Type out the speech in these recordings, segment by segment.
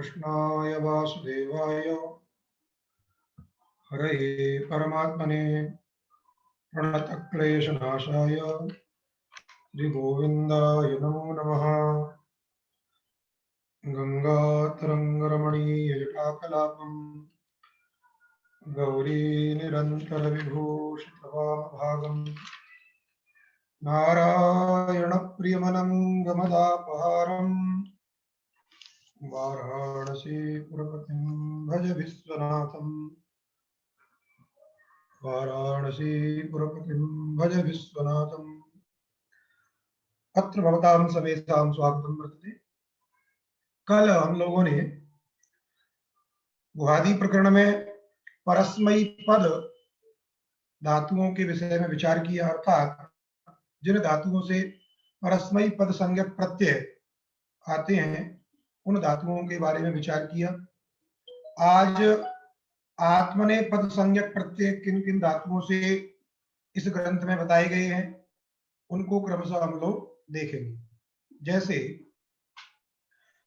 कृष्णाय वासुदेवाय हरये परमात्मने प्रणतक्लेशनाशाय श्रीगोविन्दाय नमो नमः। गङ्गातरङ्गरमणीयजटाकलापम् गौरीनिरन्तरविभूषितवामभागम् नारायणप्रियमनङ्गमदापहारम् वाराणसीपुरपतिं भज विश्वनाथम् वाराणसीपुरपतिं भज विश्वनाथम्। अत्र भवतां समेतां स्वागतं वर्तते। कल हम लोगों ने गुहादि प्रकरण में परस्मयी पद धातुओं के विषय में विचार किया, अर्थात जिन धातुओं से परस्मयी पद संज्ञक प्रत्यय आते हैं उन धातुओं के बारे में विचार किया। आज आत्मने पद संज्ञक प्रत्यय किन किन धातुओं से इस ग्रंथ में बताए गए हैं उनको क्रमशः हम लोग देखेंगे। जैसे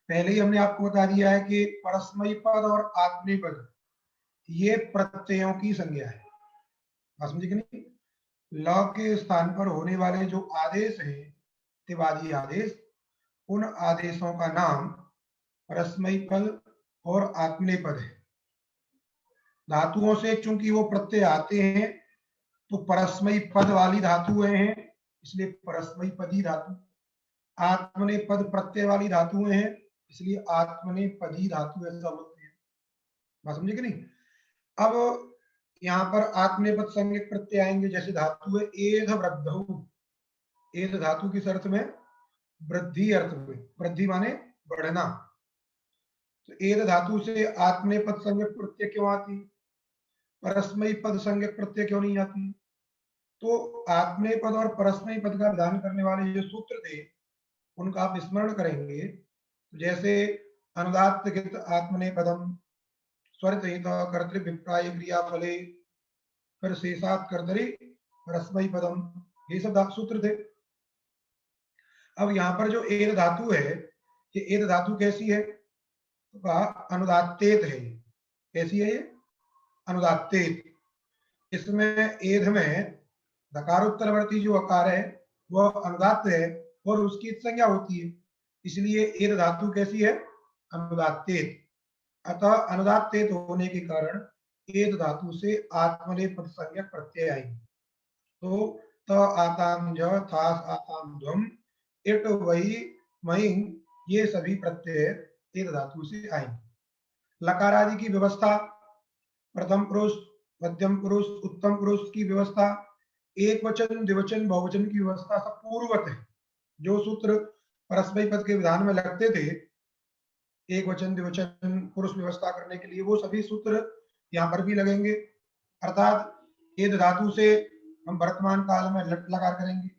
पहले ही हमने आपको बता दिया है कि परस्मयी पद और आत्मनेय पद ये प्रत्ययों की संज्ञा है। समझे कि नहीं? ल के स्थान पर होने वाले जो आदेश हैं तिवादी आदेश, उन आदेशों का नाम परस्मयी पद और आत्मनेय पद है। धातुओं से चूंकि वो प्रत्यय आते हैं तो परस्मयी पद वाली धातुएं हैं, इसलिए परस्मयी पदी धातु। आत्मनेय पद प्रत्यय वाली धातुएं हैं, इसलिए आत्मनेय पदी धातु ऐसा बोलते हैं। बात समझे कि नहीं? अब यहाँ पर आत्मनेपद संज्ञक प्रत्यय आएंगे। जैसे धातु है एध वृद्धौ, एध धातु किस अर्थ में? वृद्धि अर्थ में। वृद्धि माने बढ़ना। तो एध धातु से आत्मनेपद संज्ञक प्रत्यय क्यों आती? परस्मयी पद संज्ञक प्रत्यय क्यों नहीं आती? तो आत्मनेय पद और परस्मयी पद का विधान करने वाले जो सूत्र थे उनका आप स्मरण करेंगे। जैसे अनुदात्त कृत आत्मनेय पदम, स्वरित कर्तृभिप्राय क्रिया फले, फिर शेषात कर्तरी परस्मयी पदम, ये सब सूत्र थे। अब यहाँ पर जो एद धातु है, ये एद धातु कैसी है? तो अनुदात्तेत है। कैसी है ये? अनुदात्तेत। इसमें एध में दकारोत्तरवर्ती जो अकार है वह अनुदात्त है और उसकी संज्ञा होती है, इसलिए एद धातु कैसी है? अनुदात्तेत। अतः अनुदात्तेत होने के कारण एद धातु से आत्मनेय पद संज्ञक प्रत्यय आएंगे। तो त आताम ज थास आताम ध्वम इट वही मईं, ये सभी प्रत्यय एद धातु से आएंगे। लकार आदि की व्यवस्था, प्रथम पुरुष, मध्यम पुरुष, उत्तम पुरुष की व्यवस्था, एक वचन, द्विवचन, बहुवचन की व्यवस्था सब पूर्ववत है। जो सूत्र परस्मयी पद के विधान में लगते थे, एक वचन, द्विवचन, पुरुष व्यवस्था करने के लिए, वो सभी सूत्र यहाँ पर भी लगेंगे। अर्थात एद धातु से हम वर्तमान काल में लट लकार करेंगे।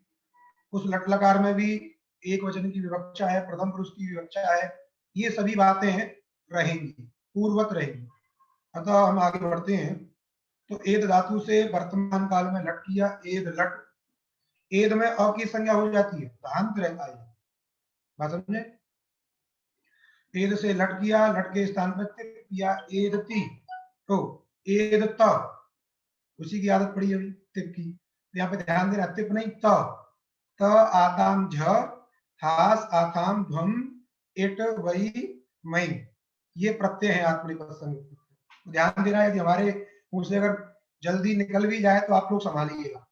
उस लट लकार में भी एक वचन की विवक्षा है, प्रथम पुरुष की विवक्षा है, ये सभी बातें रहेंगी, पूर्ववत रहेंगी। अतः हम आगे बढ़ते हैं। तो एद धातु से वर्तमान काल में लट किया, एद लट। एद में अ की संज्ञा हो जाती है, धांत रहता है। बात समझे? एद से लट किया, लट के स्थान पर तिप किया, एदति। तो एद त, उसी की आदत पड़ी अभी तिप की। तो यहाँ पे ध्यान देना, तिप नहीं त आताम झ थास आताम ध्वम इट वही मई, ये प्रत्यय है आत्मनेपद संज्ञक। ध्यान देना, यदि हमारे मुंह से अगर जल्दी निकल भी जाए तो आप लोग संभालिएगा,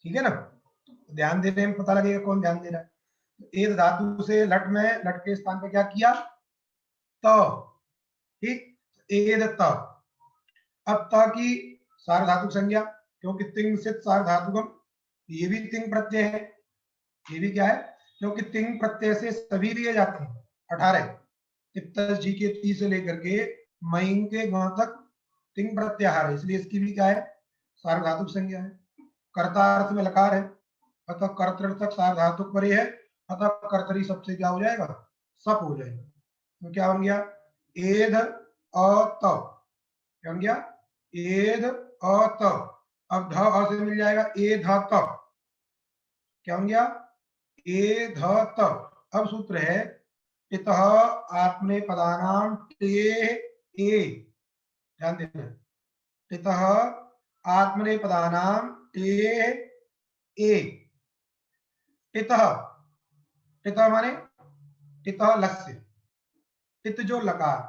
ठीक है ना? ध्यान देने में पता लगेगा कौन ध्यान दे रहा है। एद धातु से लट में, लट के स्थान पर क्या किया? त, ठीक, एद त। अब त की सार्वधातुक संज्ञा, क्योंकि तिंग सित सार्वधातुकम, ये भी तिंग प्रत्यय है। ये भी क्या है? क्योंकि तिंग प्रत्यय से सभी लिए जाते हैं 18, तिप्तस जी के ती से लेकर के मईं के ग तक तिंग प्रत्याहार है, इसलिए इसकी भी क्या है? सार्वधातुक संज्ञा है। कर्तार्थ में लकार है, अतः कर्तृर्थक सार्वधातुक परे है, अतः कर्तरी सबसे क्या हो जाएगा? सप हो जाएगा। तो क्या बन गया? एध अत। क्या बन गया? एध अत। अब ध अ से मिल जाएगा ए ध त। क्या बन गया? ए ध त। अब सूत्र है टितः आत्मनेपदानां टे ए, ध्यान देना, टितः आत्मनेपदानां टे ए, टितः, टितः माने टितः लस्य, टित जो लकार,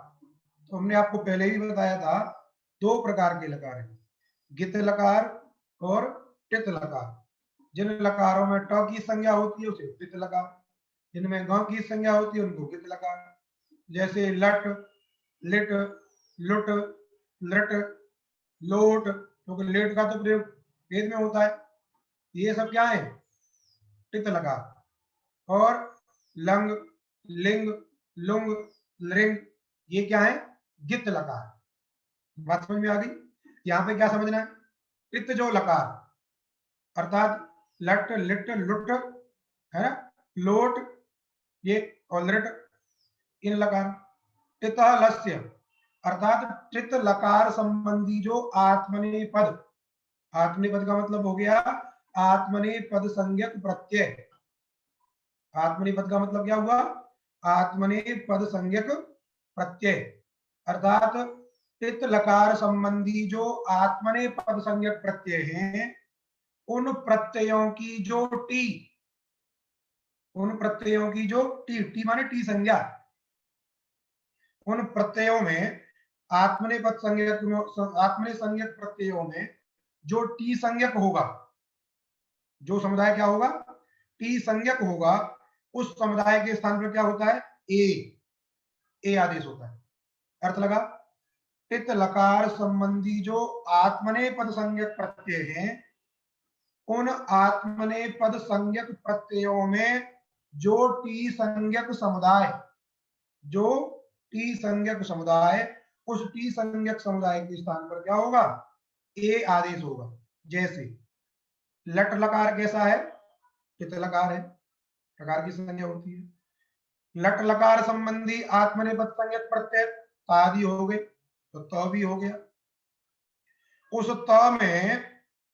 तो हमने आपको पहले ही बताया था दो प्रकार के लकार हैं, गित लकार और टित लकार। जिन लकारों में ट की संज्ञा होती है उसे टित लकार, जिनमें ग की संज्ञा होती है उनको गित लकार। जैसे लट, लिट, लुट, लट, लोट, क्योंकि तो लेट का तो प्रयोग वेद में होता है, ये सब क्या है, टित लकार। और लंग, लिंग, लुंग, लिंग, ये क्या है, गित लकार। बात समझ में आ गई? यहाँ पे क्या समझना है, टित जो लकार अर्थात लट, लिट, लुट, है ना, लोट, ये और लिट, इन लकार। टित लस्य अर्थात टित लकार संबंधी जो आत्मनेपद, आत्मनेपद का मतलब हो गया आत्मनेपद संज्ञक प्रत्यय। आत्मनेपद का मतलब क्या हुआ, आत्मनेपद संज्ञक प्रत्यय, अर्थात टित लकार संबंधी जो आत्मनेपद संज्ञक प्रत्यय हैं, उन प्रत्ययों की जो टी, उन प्रत्ययों की जो टी, टी माने टी संज्ञा, उन प्रत्ययों में आत्मनेपद संज्ञक, आत्मने संज्ञक प्रत्ययों में जो टी संज्ञक होगा, जो समुदाय क्या होगा, टी संज्ञक होगा, उस समुदाय के स्थान पर क्या होता है, ए आदेश होता है। अर्थ लगा, टित लकार संबंधी जो आत्मनेपद संज्ञक प्रत्यय हैं, उन आत्मनेपद संज्ञक प्रत्ययों में जो टी संज्ञक समुदाय, जो टी संज्ञक समुदाय, उस टी संज्ञक समुदाय के स्थान पर क्या होगा, ए आदेश होगा। जैसे लट लकार कैसा है, टित लकार है, प्रकार की संज्ञा होती है। लट लकार संबंधी आत्मनेपद संज्ञक प्रत्यय आदि हो गए, तो त भी हो गया। उस त में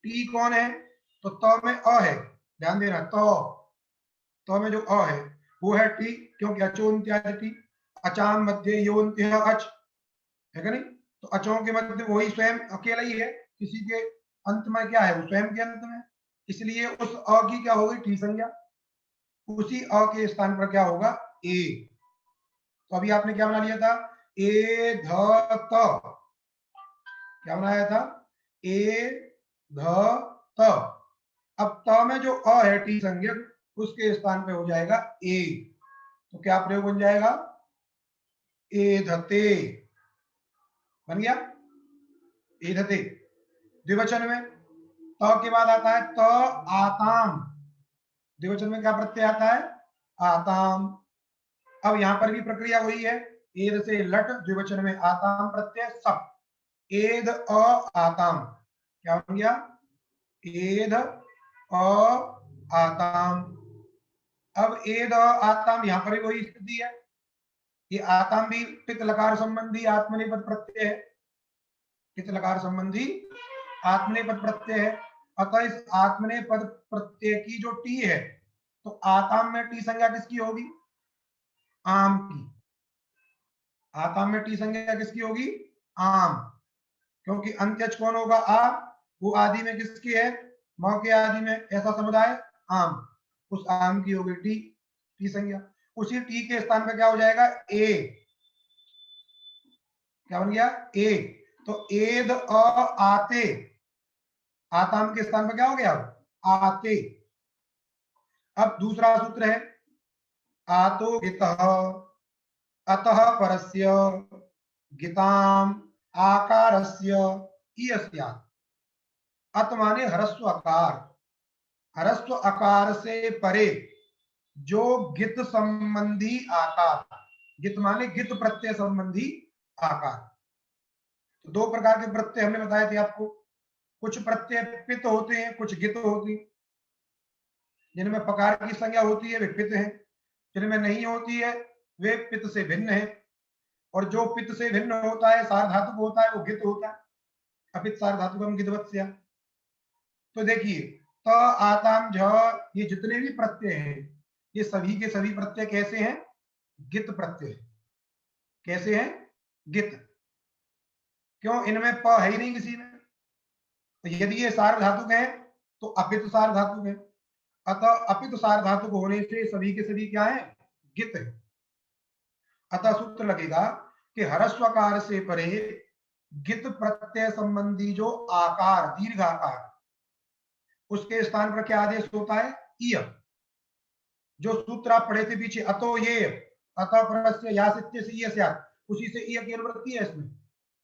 टी कौन है, तो त में अ है, ध्यान देना, तो में जो अ है वो है टी, क्योंकि अचोन्त्यादि टी, अचाम मध्य योन्त्य अच, है क्या नहीं, तो अचों के मध्य वही स्वयं अकेला ही है, किसी के अंत में क्या है, वो स्वयं के अंत में, इसलिए उस अ की क्या होगी, टी संज्ञा, उसी अ के स्थान पर क्या होगा, ए। तो अभी आपने क्या बना लिया था, ए ध त, क्या बनाया था, ए ध त। अब त में जो अ है टी संज्ञक, उसके स्थान पे हो जाएगा ए, तो क्या प्रयोग बन जाएगा, एधते, बन गया एधते। द्विवचन में त के बाद आता है त आताम, द्विवचन में क्या प्रत्यय आता है, आताम। अब यहां पर भी प्रक्रिया वही है, एद से लट, द्विवचन में आताम प्रत्यय सब, एद अ आताम, क्या बन गया, एद अ आताम। अब एद अ आताम, यहां पर भी वही स्थिति है, ये आताम भी टित लकार संबंधी आत्मनेपद प्रत्यय है, टित लकार संबंधी आत्मनेपद प्रत्यय है। अतः इस आत्मनेपद प्रत्यय की जो टी है, तो आताम में टी संज्ञा किसकी होगी, आम की। आताम में टी संज्ञा किसकी होगी, आम, क्योंकि अंत्यज कौन होगा, आ, वो आदि में किसकी है, म के आदि में, ऐसा समुदाय आम, उस आम की होगी टी, टी संज्ञा। उसी टी के स्थान पे क्या हो जाएगा, ए, क्या बन गया, ए। तो एद अ आते, आताम के स्थान पर क्या हो गया, आते। अब दूसरा सूत्र है, आतो गितः, अतः परस्य गिताम आकारस्य इयस्यात्। अत माने ह्रस्व आकार, ह्रस्व आकार से परे जो गित संबंधी आकार, गित माने गित प्रत्यय संबंधी आकार। तो दो प्रकार के प्रत्यय हमने बताए थे आपको, कुछ प्रत्यय पित होते हैं, कुछ गित होती हैं। जिनमें पकार की संज्ञा होती है वे पित हैं, जिनमें नहीं होती है वे पित से भिन्न है, और जो पित से भिन्न होता है, सार धातु होता है, वो गित होता है, अपित सार धातु हम गितवत्स्या। तो देखिए त आताम झ, ये जितने भी प्रत्यय हैं, ये सभी के सभी प्रत्यय कैसे हैं, गित प्रत्यय। कैसे है? गित। क्यों? इनमें प है ही नहीं किसी में। तो यदि ये सार्वधातुक है तो अपित सार्वधातुक है। अतः अपित सार्वधातुक होने से सभी के सभी क्या है? गित है। अतः सूत्र लगेगा कि हरस्वकार से परे गित प्रत्यय संबंधी जो आकार, दीर्घ आकार, उसके स्थान पर क्या आदेश होता है? इय। जो सूत्र आप पढ़े थे पीछे, अतो ये अतः परस्य यासित्य से इय स्यात्, उसी से इय की अनुवृत्ति है इसमें।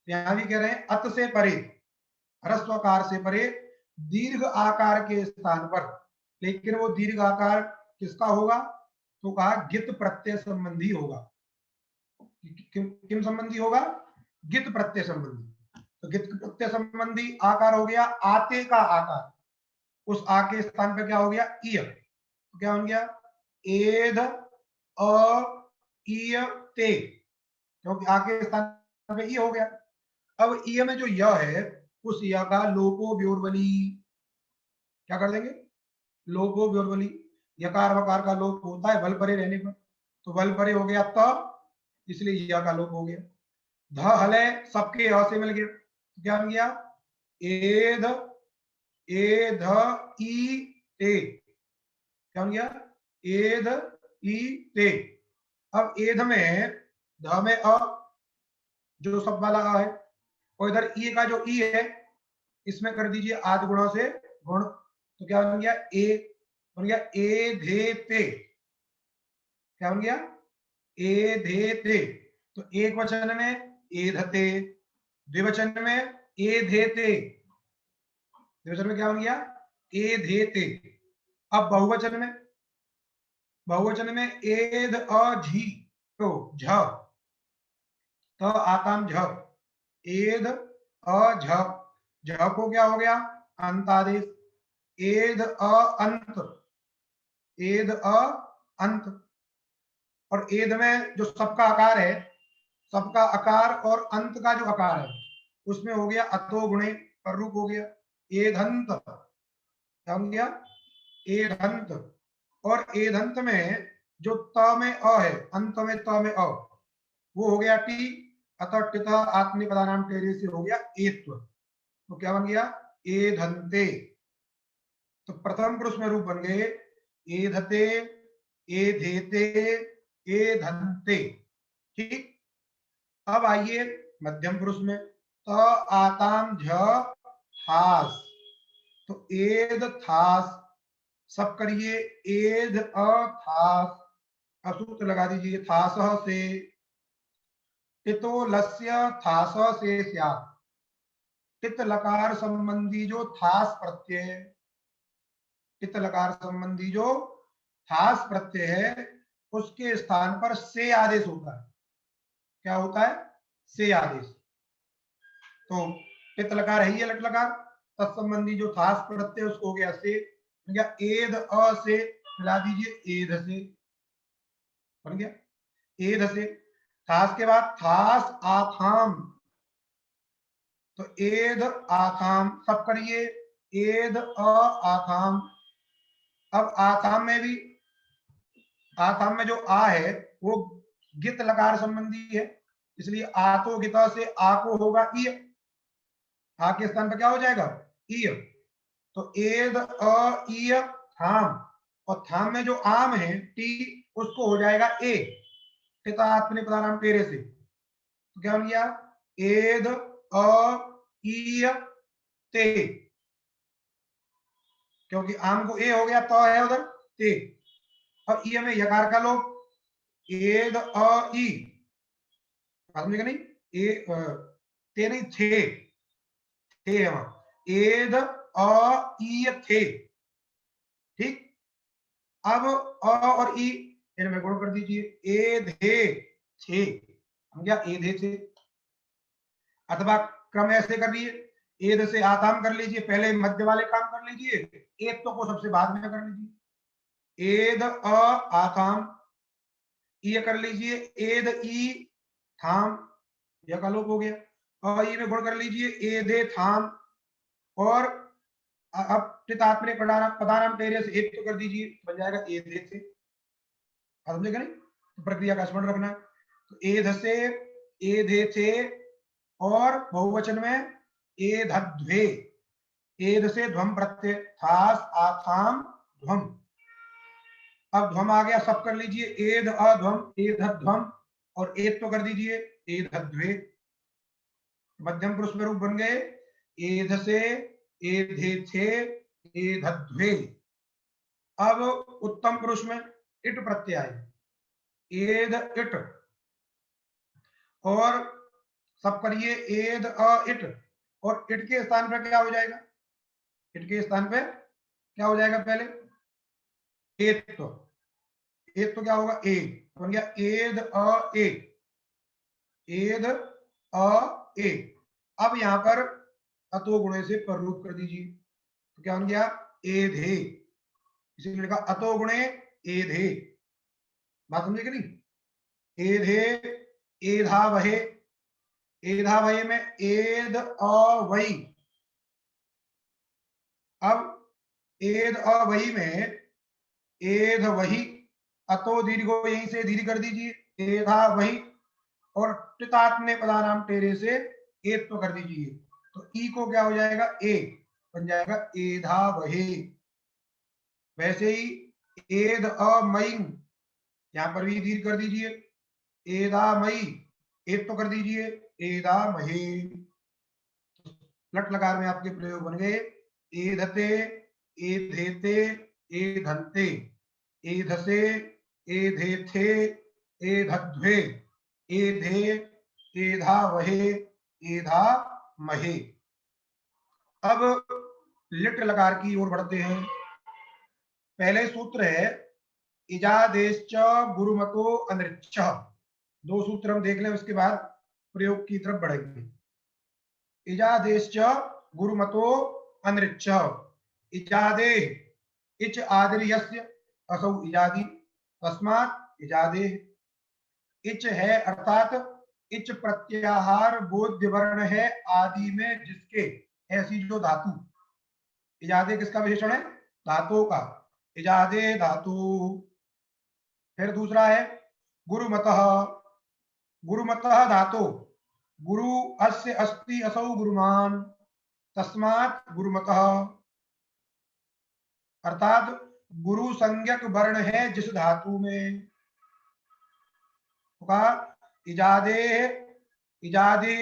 यहां भी कह रहे हैं अत से परे, ह्रस्वकार से परे दीर्घ आकार के स्थान पर, लेकिन वो दीर्घ आकार किसका होगा? तो कहा गित प्रत्यय संबंधी होगा। किम संबंधी होगा? गित प्रत्यय संबंधी। तो गित प्रत्यय संबंधी आकार हो गया आते का आकार, उस आ के स्थान पर क्या हो गया? इय। तो क्या हो गया? एध अ इय ते, क्योंकि आ के स्थान पे ई हो गया। अब ई में जो य है उस य का लोपो व्योर्वली, क्या कर देंगे? लोपो व्योर्वली। यकार वकार का लोप होता है वल परे रहने पर, तो वल परे हो गया त, इसलिए य का लोप हो गया। ध हले सबके अ से मिल गया, तो क्या बन गया? एध एध ई ते, क्या बन गया? एध ई ते। अब एध में ध में अ, जो सब वाला अ है, और इधर ई का जो ई है इसमें कर दीजिए आद गुणों से गुण, तो क्या बन गया? ए बन गया ए धे ते। क्या बन गया? ए धे ते। तो एक वचन में ए धते, द्विवचन में ए धे ते, द्विवचन में क्या बन गया? ए धे ते। अब बहुवचन में, बहुवचन में एध अ झी, तो झ, तो आताम झ, एध अ झ, झ को क्या हो गया? अंतादेश। एध अ अंत, एध अ अंत। और एध में जो सबका आकार है, सबका आकार और अंत का जो आकार है उसमें हो गया अतो गुणे, पर रूप हो गया एधंत। क्या हो गया? एधंत। और एधंत में जो त में अ है, अंत में त में अ, वो हो गया टी, अतः टिता आत्मनिपदानाम टेरे से हो गया एत्व। तो क्या बन गया? एधंते। तो प्रथम पुरुष में रूप बन गए एधते, एधेते, एधंते। ठीक। अब आइए मध्यम पुरुष में, त आताम झ थास, तो एध थास, सब करिए एध अ थास। अब सूत्र लगा दीजिए थास से, टितो लस्य थास से स्यात्। टित लकार संबंधी जो थास प्रत्यय है, टित लकार संबंधी जो थास प्रत्यय है उसके स्थान पर से आदेश होता है। क्या होता है? से आदेश। तो टित लकार है ही लट लकार, तत्संबंधी जो थास प्रत्यय उसको हो गया से, गया एध अ से, मिला दीजिए एध से, बन गया एध से। थास के बाद थास आथाम, तो एध आथाम, सब करिए एध अ आथाम। अब आथाम में भी, आथाम में जो आ है वो गित लकार संबंधी है, इसलिए आतो गिता से आ को होगा ई, आ के स्थान पर क्या हो जाएगा? ई। तो एद अ ई थाम, और थाम में जो आम है टी, उसको हो जाएगा ए, पिता अपने पदानाम तेरे से। तो क्या बन गया? एद अ ई ते, क्योंकि आम को ए हो गया तो है उधर ते, और ई में यकार का लोग एद अ ई, समझेगा नहीं? ए ते नहीं थे, थे है वहां, एद अ ई थे। ठीक। अब अ और ई इनमें गुण कर दीजिए, ए धे थे, हम क्या ए धे थे। अथवा क्रम ऐसे कर लीजिए, एद से आताम कर लीजिए, पहले मध्य वाले काम कर लीजिए, एक तो को सबसे बाद में कर लीजिए। एद अ आताम, ये कर लीजिए एद ई थाम, यह का लोप हो गया। और ई में गुण कर लीजिए ए दे थाम, और अब पदानाम टेरियस एक तो कर दीजिए, बन जाएगा ए दे थे, समझेगा नहीं? तो प्रक्रिया का स्मरण रखना। तो एध से, एधे थे, और बहुवचन में एधध्वे, एध से ध्वम प्रत्यय, थास आथाम ध्वम। अब ध्वम आ गया, सब कर लीजिए, एध अध्वम, एधध्वम, और एद तो कर दीजिए, एधध्वे। मध्यम पुरुष में रूप बन गए, एध से, एधे थे, एधध्वे। अब उत्तम पुरुष में इट प्रत्यय आए, एद इट, और सब करिए एद अ इट, और इट के स्थान पर क्या हो जाएगा, इट के स्थान पे क्या हो जाएगा, पहले एद, तो एद तो क्या होगा, ए बन गया, एद अ ए, एद अ ए। अब यहां पर अतो गुणे से पररूप कर दीजिए, तो क्या बन गया, एधे, इसीलिए लिखा अतो गुणे एधे। बात समझे कि नहीं, एधे, एधा वहे, एधा वहे में एद अवई। अब एद अवई में एध वही, अतो दीर्घो यहीं से दीर्घ कर दीजिए, एधा वही, और टितात्मने पदानाम टेरे से एत तो कर दीजिए, तो ई को क्या हो जाएगा, ए बन जाएगा, एधा वहे। वैसे ही एद अमई, यहां पर भी दीर्घ कर दीजिए, एदा मई, एत तो कर दीजिए, एदा महे। लट लकार में आपके प्रयोग बन गए, एधते, एधेते, एधंते, एधसे, एधेथे, एधध्वे, एधे, एधा वहे, एधा महे। अब लिट लकार की ओर बढ़ते हैं। पहले सूत्र है इजादेश्च गुरुमतो अनृच्छ। दो सूत्र हम देख लें, उसके बाद प्रयोग की तरफ बढ़ेंगे। इजादेश्च गुरुमतो अनृच्छ, इजादे, इच आदिर यस्य असौ इजादी, तस्मात् इजादे। इच है अर्थात इच प्रत्याहार बोध्य वर्ण है आदि में जिसके, ऐसी जो धातु। इजादे किसका विशेषण है, धातु का, इजादे धातु। फिर दूसरा है गुरुमतः, गुरुमतः धातु, गुरु अस्य अस्ति असौ गुरुमान, तस्मात् गुरुमतः, अर्थात गुरु संज्ञक वर्ण है जिस धातु में। इजादे, इजादे,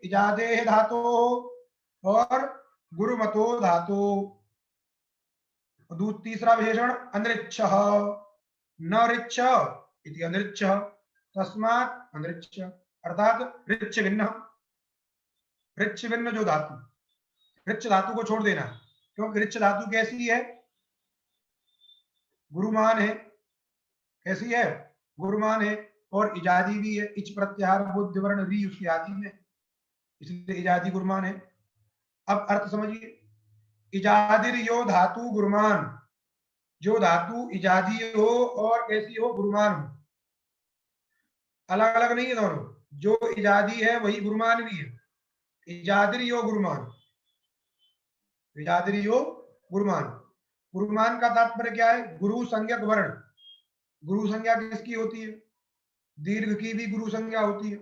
इजादे धातु, और गुरुमतो धातु। तीसरा विशेषण अनृच्छ, न ऋच्छ इति अनृच्छ, तस्मात् अनृच्छ, अर्थात ऋच्छ भिन्न, ऋच्छ भिन्न जो धातु, ऋच्छ धातु को छोड़ देना, क्योंकि ऋच्छ धातु कैसी है, गुरुमान है, कैसी है, गुरुमान है, और इजादी भी है, इच प्रत्याहार बुद्ध वर्ण री उसकी आदि में, इसलिए इजादी गुरुमान है। अब अर्थ समझिए, इजादिर यो धातु गुरुमान, जो धातु इजादी हो और कैसी हो, गुरुमान हो, अलग अलग नहीं है दोनों, जो इजादी है वही गुरुमान भी है। इजादिर यो गुरुमान, इजादिर यो गुरुमान, गुरुमान का तात्पर्य क्या है, गुरु संज्ञक वर्ण। गुरु संज्ञा किसकी होती है, दीर्घ की भी गुरु संज्ञा होती है,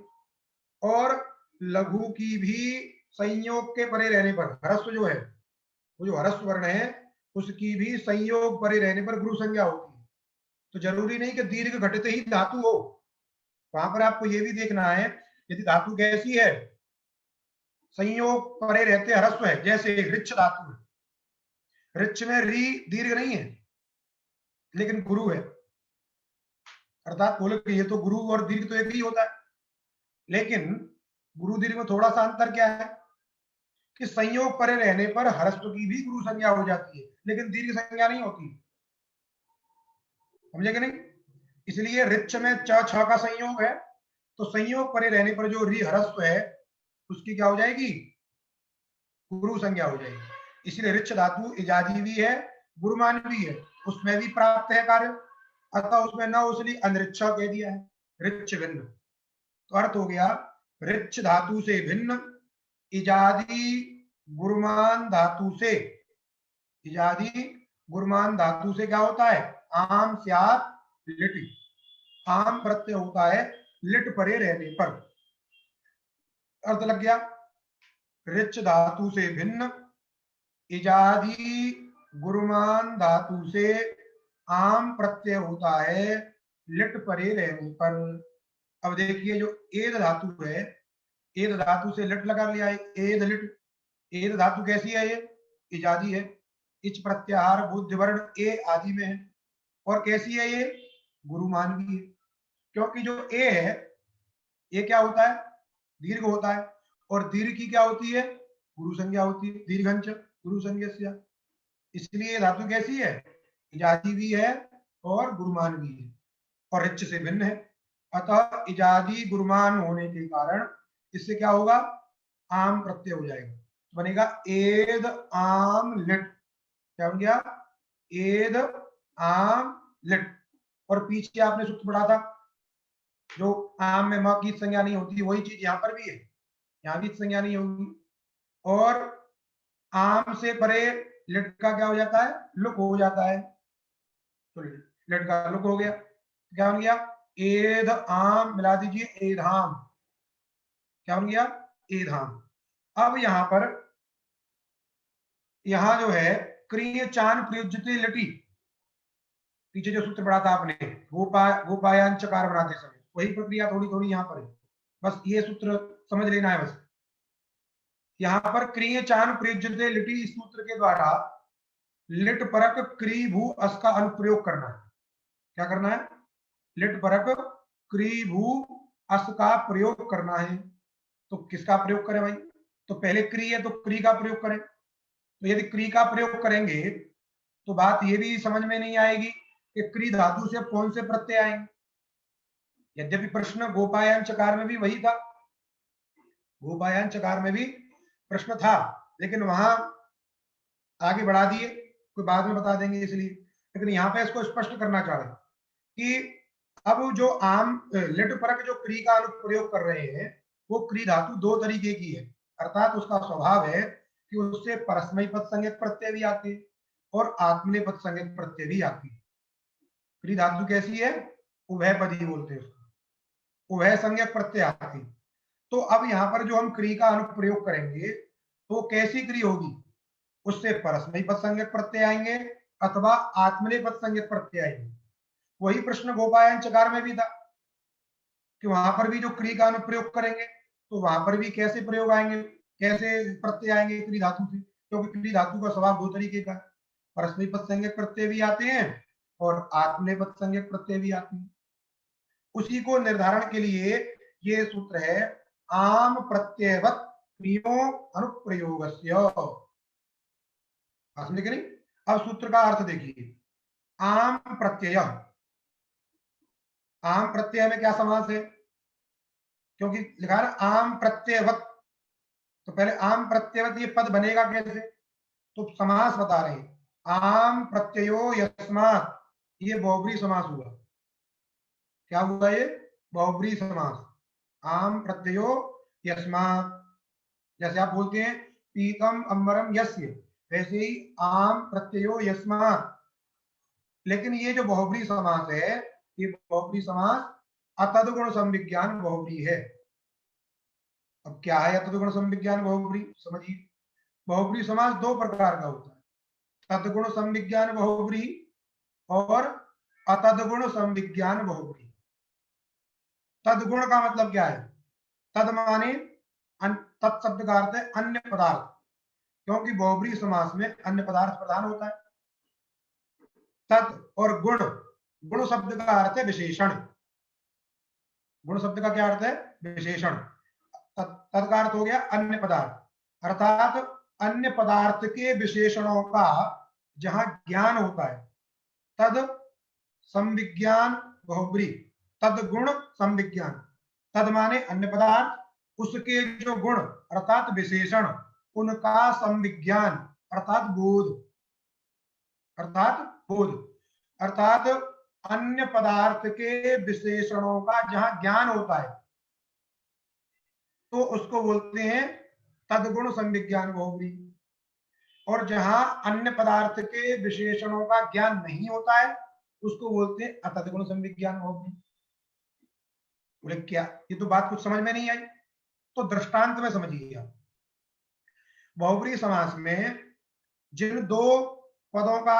और लघु की भी संयोग के परे रहने पर, ह्रस्व जो है, वो जो ह्रस्व वर्ण है उसकी भी संयोग परे रहने पर गुरु संज्ञा होती है। तो जरूरी नहीं कि दीर्घ घटते ही धातु हो, वहां पर आपको ये भी देखना है यदि धातु कैसी है, संयोग परे रहते ह्रस्व है, जैसे ऋच्छ धातु है, ऋच्छ में री दीर्घ नहीं है लेकिन गुरु है, अर्थात बोले कि ये तो गुरु और दीर्घ तो एक ही होता है, लेकिन गुरु दीर्घ में थोड़ा सा अंतर क्या है कि संयोग परे रहने पर ह्रस्व की भी गुरु संज्ञा हो जाती है, लेकिन दीर्घ संज्ञा नहीं होती, समझे कि नहीं। इसलिए ऋच्छ में च छ का संयोग है, तो संयोग परे रहने पर जो री ह्रस्व है उसकी क्या हो जाएगी, गुरु संज्ञा हो जाएगी। इसलिए ऋच्छ धातु इजादी भी है, गुरुमान भी है, उसमें भी प्राप्त है कार्य, अतः उसमें न उसलिए अनृच्छ कह दिया है, ऋच्छ भिन्न। तो अर्थ हो गया ऋच्छ धातु से भिन्न, इजादी गुरुमान धातु से, इजादी गुरुमान धातु से क्या होता है, आम स्यात लिटि, आम प्रत्यय होता है लिट परे रहने पर। अर्थ लग गया। ऋच धातु से भिन्न इजादी गुरुमान धातु से आम प्रत्यय होता है लिट परे रहने पर। अब देखिए जो एद धातु है, एद धातु से लिट लगा लिया है, एद लिट। एद धातु कैसी है? ये इजादी है, इच प्रत्याहार बुद्ध वर्ण ए आदि में है। और कैसी है? ये गुरुमान की है, क्योंकि जो ए है ये क्या होता है? दीर्घ होता है, और दीर्घ की क्या होती है? गुरु संज्ञा होती है, दीर्घंच गुरु संज्ञा। इसलिए धातु कैसी है? इजादी भी है और गुरुमान भी है, और रिच से भिन्न है। अतः इजादी गुरुमान होने के कारण इससे क्या होगा? आम प्रत्यय हो जाएगा, बनेगा एद आम लिट। क्या बन गया? एद आम लिट। और पीछे आपने सूत्र पढ़ा था, जो आम में म की संज्ञा नहीं होती, वही चीज यहाँ पर भी है, यहाँ भी संज्ञा नहीं होगी। और आम से परे लिट का क्या हो जाता है? लुक हो जाता है, तो लिट का लुक हो गया। क्या बन गया? एद आम, मिला दीजिए, एधाम। क्या बन गया? एधाम। अब यहां पर, यहां जो है क्रिय चान प्रयुज्यते लिटी, पीछे जो सूत्र पढ़ा था आपने, गोपायान चकार बनाते समय, वही प्रक्रिया थोड़ी थोड़ी यहाँ पर है, बस ये सूत्र समझ लेना है। बस यहाँ पर क्रिय चान प्रयुज्यते लिटी, इस सूत्र के द्वारा लिट परक क्री भू अस का अनुप्रयोग करना है। क्या करना है? लिट परक क्री भू अस का प्रयोग करना है। तो किसका प्रयोग करें भाई? तो पहले क्री है तो क्री का प्रयोग करें। तो यदि क्री का प्रयोग करेंगे तो बात ये भी समझ में नहीं आएगी कि क्री धातु से कौन से प्रत्यय आएंगे। यद्यपि प्रश्न गोपायान चकार में भी वही था, गोपायान चकार में भी प्रश्न था, लेकिन वहां आगे बढ़ा दिए, कोई बाद में बता देंगे इसलिए। लेकिन यहाँ पे इसको स्पष्ट करना चाह रहे कि अब जो आम लिट परक जो क्री का अनुप्रयोग कर रहे हैं, वो क्री धातु दो तरीके की है, अर्थात उसका स्वभाव है कि उससे परस्मय पद संज्ञक प्रत्यय भी आते हैं और आत्मनेपद संज्ञक प्रत्यय भी आती है। क्री धातु कैसी है? उभय पदी बोलते हैं उसको, उभय संज्ञक प्रत्यय आती है। तो अब यहाँ पर जो हम क्री का अनुप्रयोग करेंगे तो कैसी क्री होगी? उससे परस्मय पद संज्ञक प्रत्यय आएंगे अथवा आत्मनेपद संज्ञक प्रत्यय आएंगे। वही प्रश्न गोपायन चकार में भी था कि वहां पर भी जो क्री का अनुप्रयोग करेंगे तो वहां पर भी कैसे प्रयोग आएंगे, कैसे प्रत्यय आएंगे क्री धातु से, क्योंकि क्री धातु का स्वभाव दो तरीके का, परस्मय पद संज्ञक प्रत्यय भी आते हैं और आत्मनेपद संज्ञक प्रत्यय भी आते हैं। उसी को निर्धारण के लिए ये सूत्र है, आम प्रत्ययवत क्रियो अनुप्रयोगस्य। समझे कि नहीं? अब सूत्र का अर्थ देखिए, आम प्रत्यय, आम प्रत्यय में क्या समास है? क्योंकि लिखा है आम प्रत्ययवत, तो पहले आम प्रत्ययवत ये पद बनेगा कैसे? तो समास बता रहे हैं, आम प्रत्ययो यस्मात्, ये बहुब्री समास हुआ। क्या हुआ ये? बहुब्री समास। आम प्रत्ययो यस्मात्, जैसे आप बोलते हैं पीतम अंबरम यस्य, वैसे ही आम प्रत्ययो यस्मात्। लेकिन ये जो बहुब्री समास है, ये बहुब्री समास अतद्गुण संविज्ञान बहुब्री है। अब क्या है अतद्गुण संविज्ञान बहुब्री? समझिए, बहुब्री समास दो प्रकार का होता है, तद्गुण संविज्ञान बहुब्री और अतद्गुण संविज्ञान बहुब्री। तद्गुण का मतलब क्या है? तद माने तत्शब्द का अर्थ है अन्य पदार्थ, क्योंकि बहुब्री समास में अन्य पदार्थ प्रधान होता है। तद और गुण, गुण शब्द का अर्थ है विशेषण, गुण शब्द का क्या अर्थ है? विशेषण। तद का अर्थ हो गया अन्य पदार्थ, अर्थात अन्य पदार्थ के विशेषणों का जहां ज्ञान होता है, तद संविज्ञान बहुब्री, तद गुण संविज्ञान। तद माने अन्य पदार्थ, उसके जो गुण अर्थात विशेषण, उनका संविज्ञान अर्थात बोध, अर्थात बोध, अर्थात अन्य पदार्थ के विशेषणों का जहां ज्ञान होता है तो उसको बोलते हैं तदगुण संविज्ञान बहुब्री। और जहां अन्य पदार्थ के विशेषणों का ज्ञान नहीं होता है उसको बोलते हैं अतद्गुण संविज्ञान बहुब्री। बोले क्या, ये तो बात कुछ समझ में नहीं आई। तो दृष्टांत में समझिए आप। बहुब्रीहि समास में जिन दो पदों का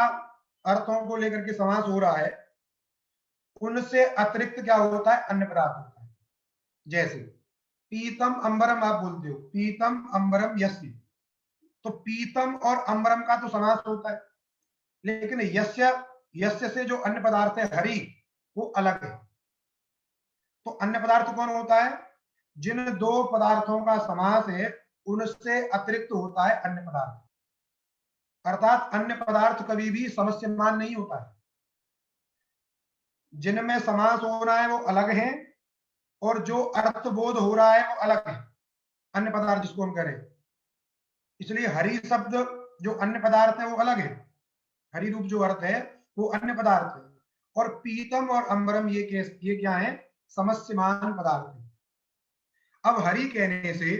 अर्थों को लेकर के समास हो रहा है, उनसे अतिरिक्त क्या होता है, अन्य पदार्थ होता है। जैसे पीतम अंबरम आप बोलते हो, पीतम अंबरम यस्य, तो पीतम और अंबरम का तो समास होता है, लेकिन यस्य यस्य से जो अन्य पदार्थ है हरि, वो अलग है। तो अन्य पदार्थ कौन होता है, जिन दो पदार्थों का समास है उनसे अतिरिक्त होता है अन्य पदार्थ। अर्थात अन्य पदार्थ कभी भी समस्यमान नहीं होता है। जिनमें समास हो रहा है वो अलग है, और जो अर्थबोध हो रहा है वो अलग है, अन्य पदार्थ जिसको हम करें। इसलिए हरि शब्द जो अन्य पदार्थ है वो अलग है, हरि रूप जो अर्थ है वो अन्य पदार्थ है, और पीतम और अंबरम ये क्या है, समस्यमान पदार्थ है। अब हरि कहने से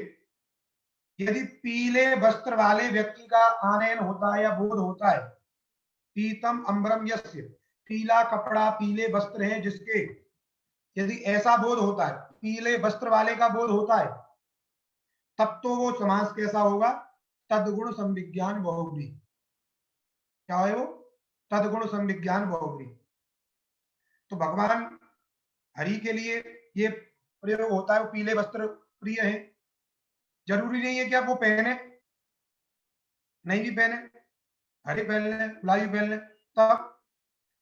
यदि पीले वस्त्र वाले व्यक्ति का आनयन होता है या बोध होता है, पीतम अंबरम यस्य, पीला कपड़ा पीले वस्त्र है जिसके, यदि ऐसा बोध होता है, पीले वस्त्र वाले का बोध होता है, तब तो वो समास कैसा होगा, तदगुण संविज्ञान बहुब्रीहि। क्या है वो, तदगुण संविज्ञान बहुब्रीहि। तो भगवान हरि के लिए ये प्रयोग होता है, वो पीले वस्त्र प्रिय है। जरूरी नहीं है कि आप वो पहने, नहीं भी पहने, हरे पहन लें, गुलाबी पहन लें, तब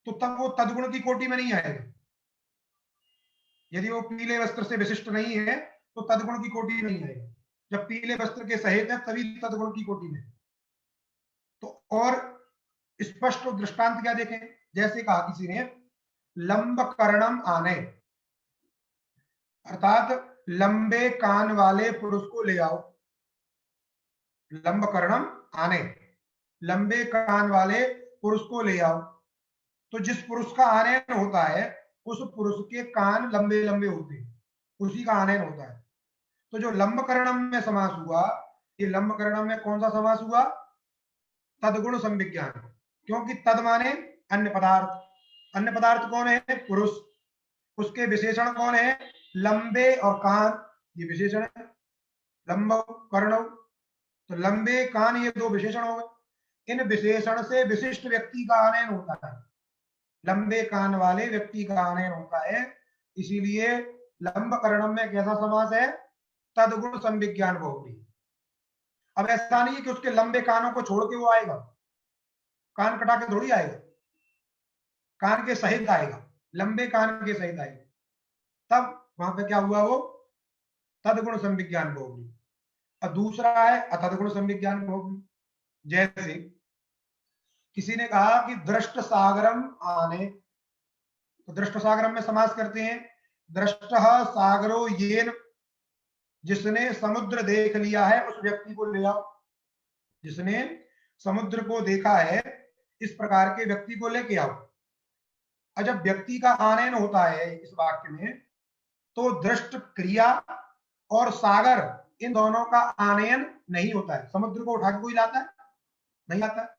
तो तब वो तदगुण की कोटि में नहीं आएगा। यदि वो पीले वस्त्र से विशिष्ट नहीं है तो तदगुण की कोटि में नहीं आएगा। जब पीले वस्त्र के सहित है तभी तदगुण की कोटि में। तो और स्पष्ट दृष्टांत क्या देखें, जैसे कहा किसी ने लंब कर्णम आने, अर्थात लंबे कान वाले पुरुष को ले आओ। लंब कर्णम आने, लंबे कान वाले पुरुष को ले आओ। तो जिस पुरुष का आनयन होता है उस पुरुष के कान लंबे लंबे होते हैं, उसी का आनयन होता है। तो जो लंब कर्णम में समास हुआ, ये लंब कर्णम में कौन सा समास हुआ, तदगुण संविज्ञान। क्योंकि तद माने अन्य पदार्थ, अन्य पदार्थ कौन है, पुरुष, उसके विशेषण कौन है, लंबे और कान, ये विशेषण है। लंब कर्ण, तो लंबे कान, ये दो विशेषण हो गए। इन विशेषण से विशिष्ट व्यक्ति का आनयन होता है, लंबे कान वाले व्यक्ति का आनयन होता है। इसीलिए लंब कर्णम में कैसा समास है, तदगुण संविज्ञान बहुब्रीहि। अब ऐसा नहीं है कि उसके लंबे कानों को छोड़ के वो आएगा, कान कटा के थोड़ी आएगा, कान के सहित आएगा, लंबे कान के सहित आएगा। तब वहां पे क्या हुआ, वो तदगुण संविज्ञान बहुब्रीहि। और दूसरा है अतदगुण संविज्ञान बहुब्रीहि। जैसे किसी ने कहा कि दृष्ट सागरम आने, तो दृष्ट सागरम में समास करते हैं, दृष्ट सागरो येन, जिसने समुद्र देख लिया है उस व्यक्ति को ले आओ। जिसने समुद्र को देखा है इस प्रकार के व्यक्ति को लेके आओ। और जब व्यक्ति का आनयन होता है इस वाक्य में, तो दृष्ट क्रिया और सागर, इन दोनों का आनयन नहीं होता है। समुद्र को उठा के कोई लाता है, नहीं लाता है,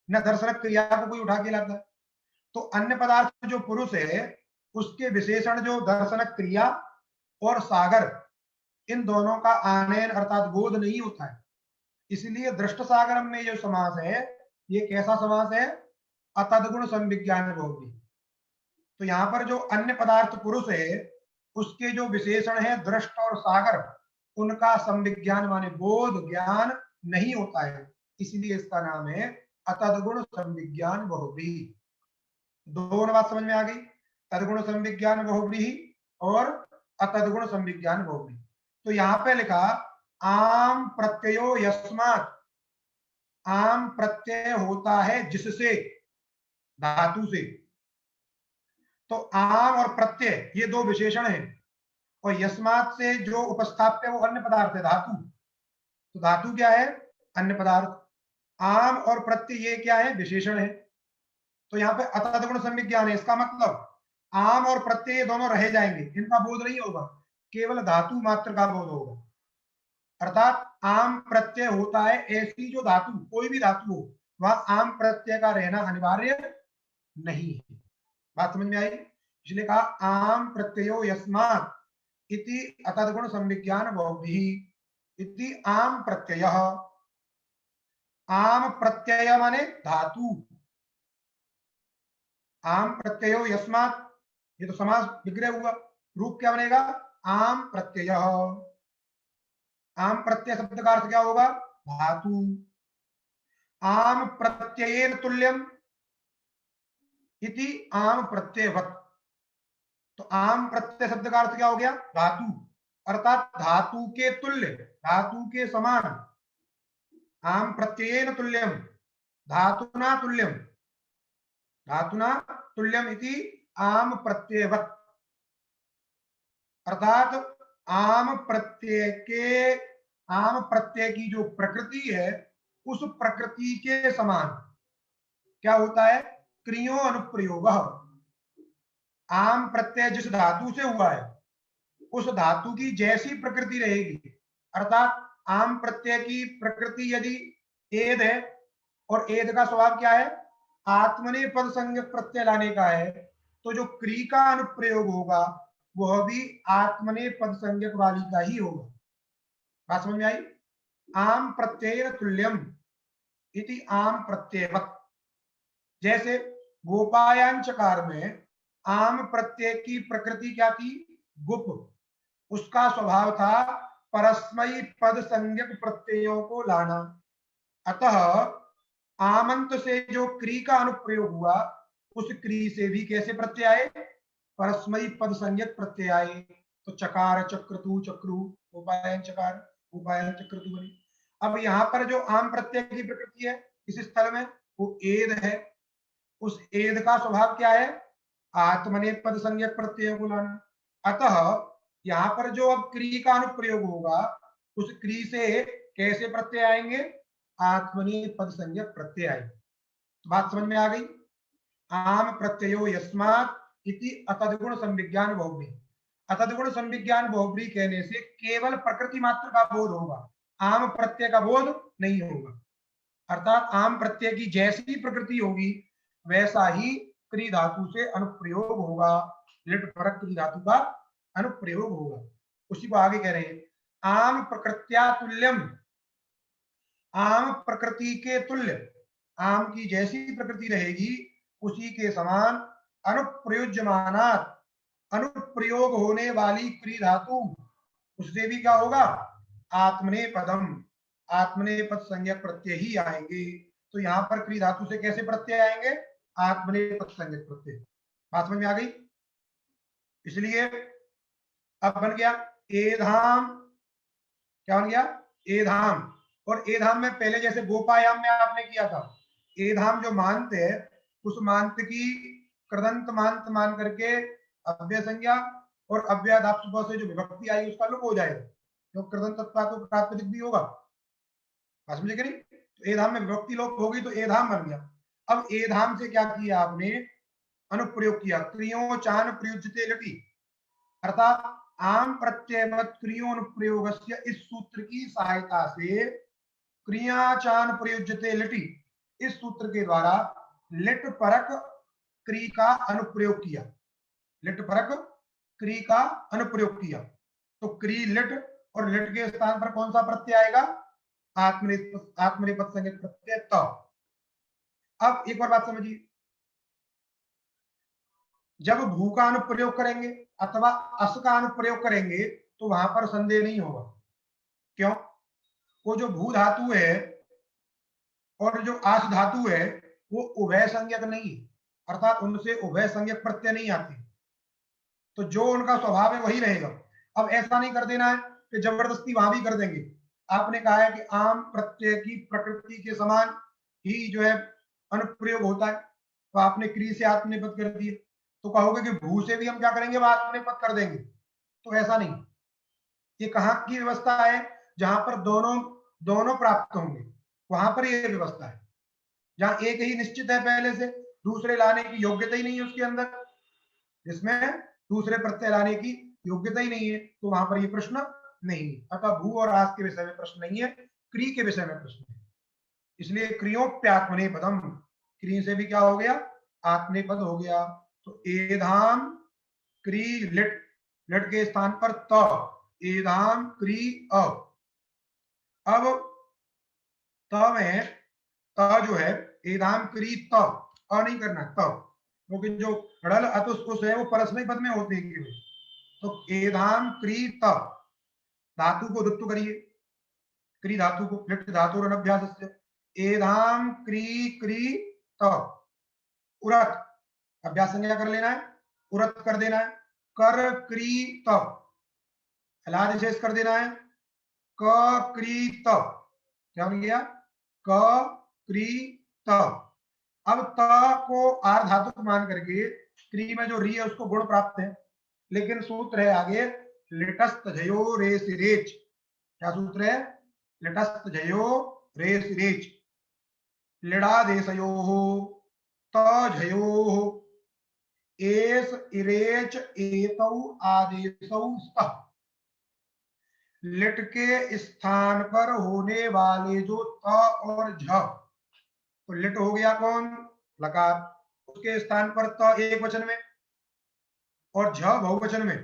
न दर्शन क्रिया को कोई उठा के लाता है। तो अन्य पदार्थ जो पुरुष है उसके विशेषण जो दर्शन क्रिया और सागर, इन दोनों का आनयन अर्थात बोध नहीं होता है। इसलिए दृष्ट सागरम में जो समास है ये कैसा समास है, अतदगुण संविज्ञान बहुब्रीहि। तो यहां पर जो अन्य पदार्थ पुरुष है उसके जो विशेषण है दृष्ट और सागर, उनका संविज्ञान माने बोध ज्ञान नहीं होता है, इसलिए इसका नाम है अतदगुण संविज्ञान बहुब्रीहि। दोनों बात समझ में आ गई, तदगुण संविज्ञान बहुब्रीहि और अतदगुण संविज्ञान बहुब्रीहि। तो यहां पे लिखा आम प्रत्ययो यस्मात्, आम प्रत्यय होता है जिससे, धातु से। तो आम और प्रत्यय ये दो विशेषण हैं, और यस्मात् से जो उपस्थाप्य वो अन्य पदार्थ है, धातु। तो धातु क्या है, अन्य पदार्थ। आम और प्रत्यय ये क्या है, विशेषण है। तो यहाँ पे अतदगुण संविज्ञान है, इसका मतलब आम और प्रत्यय दोनों रह जाएंगे, इनका बोध नहीं होगा, केवल धातु मात्र का बोध होगा। अर्थात आम प्रत्यय होता है ऐसी जो धातु, कोई भी धातु हो, वहां आम प्रत्यय का रहना अनिवार्य नहीं है। बात समझ में आई, इसलिए कहा आम प्रत्ययो यस्मात्, इति अतद्गुण संविज्ञान बहुव्रीहि इति आम प्रत्ययः। आम प्रत्यय माने धातु। आम प्रत्ययो यस्मात्, ये तो समास विग्रह हुआ, रूप क्या बनेगा? आम प्रत्यय। आम प्रत्यय शब्द का अर्थ क्या होगा? धातु। आम प्रत्ययेन तुल्यम इति आम प्रत्ययवत्। तो आम प्रत्यय शब्द का अर्थ क्या हो गया? धातु, अर्थात धातु के तुल्य, धातु के समान। आम प्रत्ययेन तुल्यम, धातुना तुल्यम, धातुना तुल्यम इति आम प्रत्ययवत्। अर्थात आम प्रत्यय के, आम प्रत्यय की जो प्रकृति है उस प्रकृति के समान क्या होता है? क्रियो अनुप्रयोग। आम प्रत्यय जिस धातु से हुआ है उस धातु की जैसी प्रकृति रहेगी। अर्थात आम प्रत्यय की प्रकृति यदि एद है और एद का स्वभाव क्या है? आत्मनेपद संज्ञक प्रत्यय लाने का है, तो जो क्री का अनुप्रयोग होगा वह भी आत्मनेपद संज्ञक वाली का ही होगा। बात समझ में आई? आम प्रत्यय तुल्यम इति आम प्रत्ययवत्। जैसे गोपायांचकार में आम प्रत्यय की प्रकृति क्या थी? गुप। उसका स्वभाव था परस्मयी पद संज्ञक प्रत्ययों को लाना। अतः आमंत से जो क्री का अनुप्रयोग हुआ उस क्री से भी कैसे प्रत्यय आए? परस्मयी पद संज्ञक प्रत्यय आए। तो चकार, चक्रतु, चक्रु, उपायन चकार, उपायन चक्रतु बनी। अब यहां पर जो आम प्रत्यय की प्रकृति है इस स्थल में वो एद है। उस एद का स्वभाव क्या है? आत्मनेपद संज्ञक प्रत्यय को लाना। अतः यहां पर जो अब क्री का अनुप्रयोग होगा उस क्री से कैसे प्रत्यय आएंगे? आत्मनेपद संज्ञक प्रत्यय आएंगे। बात समझ में आ गई? आम प्रत्ययो यस्मात् इति अतद्गुण संविज्ञान बहुब्री। अतद्गुण संविज्ञान बहुब्री कहने से केवल प्रकृति मात्र का बोध होगा, आम प्रत्यय का बोध नहीं होगा। अर्थात आम प्रत्यय की जैसी प्रकृति होगी वैसा ही क्री धातु से अनुप्रयोग होगा, लिट परक क्री धातु का अनुप्रयोग होगा। उसी को आगे कह रहे हैं, आम प्रकृत्या तुल्यम, आम प्रकृति के तुल्य, आम की जैसी प्रकृति रहेगी उसी के समान अनुप्रयोज्यमानात्, अनुप्रयोग होने वाली क्री धातु, उससे भी क्या होगा? आत्मनेपदम, आत्मनेपद संज्ञक प्रत्यय ही आएंगे। तो यहां पर क्री धातु से कैसे प्रत्यय आएंगे? आत्मनेपद संज्ञक प्रत्यय। बात समझ में आ गई? इसलिए अब बन गया एधाम, क्या बन गया? एधाम। और एधाम में पहले जैसे गोपायाम में आपने किया था, एधाम जो मांत है उस मांत की कृदंत मांत मान करके अव्यय संज्ञा और अव्ययादाप से जो विभक्ति आई उसका लुप हो जाएगा, तो कृदंत तो प्रातिपदिक भी होगा। समझे कि नहीं? तो एधाम में विभक्ति लोप होगी तो एधाम बन गया। अब एधाम से क्या किया आपने? अनुप्रयोग किया, क्रियो चान प्रयुज्यते लटी, अर्थात आम प्रत्ययवत् क्रियोनुप्रयोग इस सूत्र की सहायता से क्रियाचान प्रयुज्यते लिटि, इस सूत्र के द्वारा लिट परक क्री का अनुप्रयोग किया, लिट परक क्री का अनुप्रयोग किया। तो क्री लिट और लिट के स्थान पर कौन सा प्रत्यय आएगा? आत्मनेपद संज्ञक प्रत्यय त। अब एक और बात समझिए, जब भू का अनुप्रयोग करेंगे अथवा अस का अनुप्रयोग करेंगे तो वहां पर संदेह नहीं होगा। क्यों? वो जो भू धातु है और जो आस धातु है वो उभय संज्ञक नहीं है, अर्थात उनसे उभय संज्ञक प्रत्यय नहीं आती, तो जो उनका स्वभाव है वही रहेगा। अब ऐसा नहीं कर देना है कि जबरदस्ती वहां भी कर देंगे। आपने कहा है कि आम प्रत्यय की प्रकृति के समान ही जो है अनुप्रयोग होता है, तो आपने क्री से आत्मनेपद कर दिए, तो कहोगे कि भू से भी हम क्या करेंगे? आत्मनेपद कर देंगे। तो ऐसा नहीं। ये कहां की व्यवस्था है? जहां पर दोनों दोनों प्राप्त होंगे वहां पर ये व्यवस्था है। जहां एक ही निश्चित है पहले से, दूसरे लाने की योग्यता ही नहीं है उसके अंदर, जिसमें दूसरे प्रत्यय लाने की योग्यता ही नहीं है, तो वहां पर ये प्रश्न नहीं है। अतः भू और आस के विषय में प्रश्न नहीं है, क्री के विषय में प्रश्न है। इसलिए क्रियोप्यात्मनेपदम, क्री से भी क्या हो गया? आत्मनेपद हो गया। तो एधाम क्री लिट लट के स्थान पर त, एधाम क्री अ। अब त में त जो है एधाम क्री त, अ नहीं करना त, क्योंकि जो ड़ल अत उस है वो परस्मय पद में होते हैं केवल। तो एधाम क्री त, धातु को दुत्तु करिए, क्री धातु को, लिट धातु अभ्यास से, एधाम क्री क्री त, उरत अभ्यास संज्ञा कर लेना है, उरत कर देना है, कर क्री त, हलाद शेष कर देना है, क क्री त, क्या बन गया, क क्री त। अब त को आर धातु मान करके क्री में जो री है उसको गुण प्राप्त है, लेकिन सूत्र है आगे लिटस्त जयो रेस रेच। क्या सूत्र है, लिटस्त जयो रेस रेच, लिड़ा देशयो त जयो एस इरेच एतौ आदेशौ स्तः। लिट के स्थान पर होने वाले जो त और झ, तो लिट हो गया कौन, लकार, उसके स्थान पर त एक वचन में और झ बहुवचन में।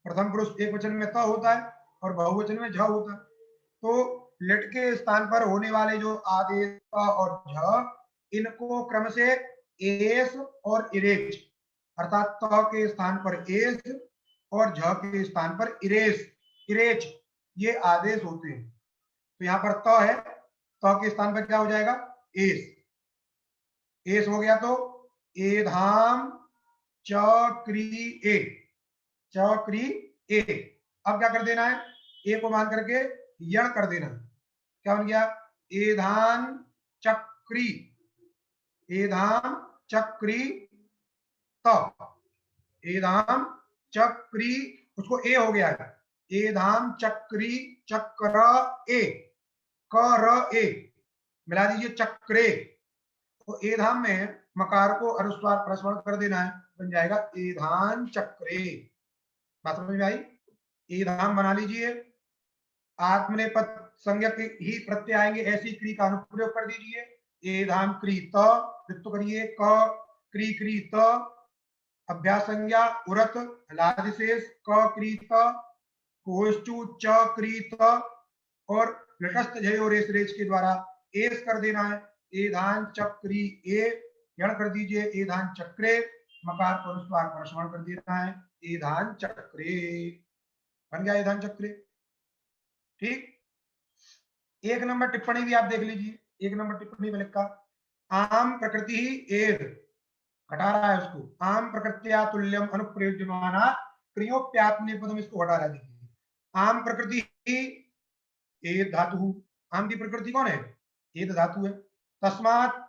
प्रथम पुरुष एक वचन में त होता है और बहुवचन में झ होता है। तो लिट के स्थान पर होने वाले जो आदेश त और झ, इनको क्रम से एस और इरेच, अर्थात त के स्थान पर एस और झ के स्थान पर इरेस इरेच, ये आदेश होते हैं। तो यहां पर त है, त के स्थान पर क्या हो जाएगा, एस, एस हो गया। तो एधाम चक्री ए, चक्री ए। अब क्या कर देना है, ए को मान करके यण कर देना है, क्या बन गया, एधान चक्री, एधाम चक्री त, एधाम चक्री, उसको ए हो गया है, एधाम चक्री चक्र ए, कर ए मिला दीजिए चक्रे। तो एधाम में मकार को अनुस्वार प्रस्मरण कर देना है, बन जाएगा एधान चक्रे। बात समझ में आई, एधाम बना लीजिए, आत्मनेपद संज्ञक ही प्रत्यय आएंगे, ऐसी क्री का अनुप्रयोग कर दीजिए, एधाम क्री त, तो करिए क क्री क्री त, अभ्यास संज्ञा उरत, लादिशेष क क्री त, कोष्टु च क्री त, और लटस्थ जय और रेस रेच के द्वारा एस कर देना है, एधान चक्री ए, यण कर दीजिए एधान चक्रे, मकार को अनुस्वार प्रश्रवण कर देना है, एधान चक्रे, बन गया एधान चक्रे। ठीक, एक नंबर टिप्पणी भी आप देख लीजिए, एक नंबर टिप्पणी में लिखा आम प्रकृति ही एद, हटा रहा है उसको, आम प्रकृत्या तुल्यम अनुप्रयोज्यमाना क्रियोप्यात्मने पदम, इसको हटा रहा है। देखिए आम प्रकृति ही एद धातु, आम की प्रकृति कौन है, एद धातु है, तस्मात्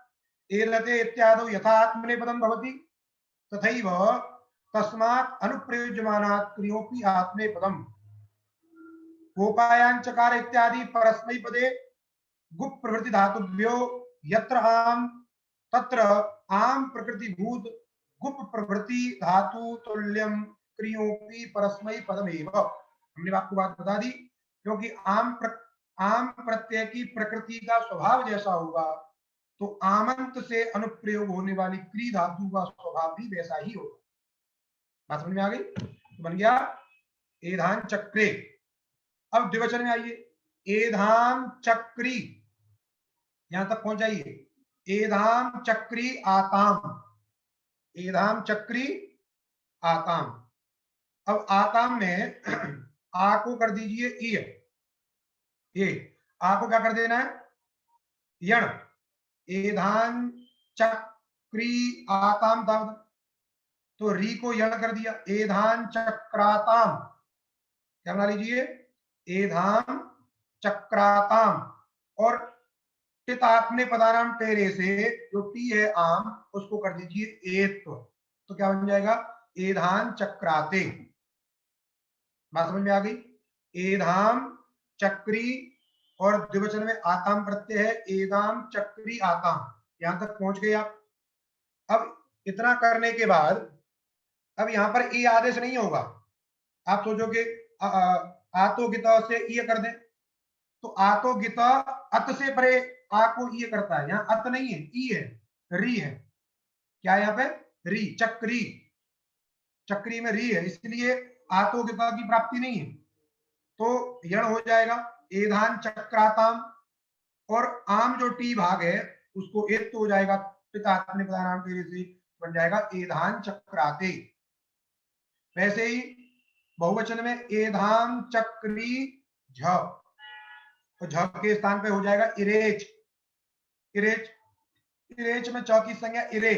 एलते इत्यादौ यथा आत्मनेपदं भवति तथैव तस्मात् अनुप्रयोज्यमानात् क्रियोपि आत्मनेपदम्। गोपायांचकार इत्यादि परस्मैपदे गुप् प्रभृति धातुभ्यो यत्र आम तत्र आम प्रकृतिभूत गुप् प्रभृति धातु तुल्यम क्रियोपि परस्मै पदमेव। हमने आपको बात बता दी, क्योंकि आम प्रत्यय की प्रकृति का स्वभाव जैसा होगा तो आमंत से अनुप्रयोग होने वाली क्री धातु का स्वभाव भी वैसा ही होगा। बात समझ में आ गई, तो बन गया एधान चक्रे। अब द्विवचन में आइए, एधाम चक्री, यहां तक पहुंच जाइए, एधाम चक्री आताम, एधाम चक्री आताम। अब आताम में आ को कर दीजिए ये आ को क्या कर देना है, यण, एधान चक्री आताम था, तो री को यण कर दिया, एधान चक्राताम, क्या बना लीजिए, एधाम चक्राताम, और टित आपने पदानाम टेरे से जो टी है आम, उसको कर दीजिए एत्व, तो क्या बन जाएगा, एधान चक्राते। बात समझ में आ गई, एधाम चक्री और द्विवचन में आताम प्रत्यय है, एधाम चक्री आताम, यहां तक पहुंच गए आप। अब इतना करने के बाद अब यहां पर ई आदेश नहीं होगा, आप सोचोगे आतो गिता से ये कर दें, तो आतो गिता अत से परे आ को ये करता है, यहां अत नहीं है, ई है, री है, क्या है यहाँ पे, री, चक्री। चक्री में री है, इसलिए आतोगिता की प्राप्ति नहीं है, तो यण हो जाएगा एधान चक्राताम, और आम जो टी भाग है उसको एक तो हो जाएगा पितात्मने प्रधानाम से बन जाएगा एधान चक्राते। वैसे ही बहुवचन में एधाम चक्री झ, तो झ के स्थान पे हो जाएगा इरेच, इरेच, इरेच में चौथी संज्ञा इरे,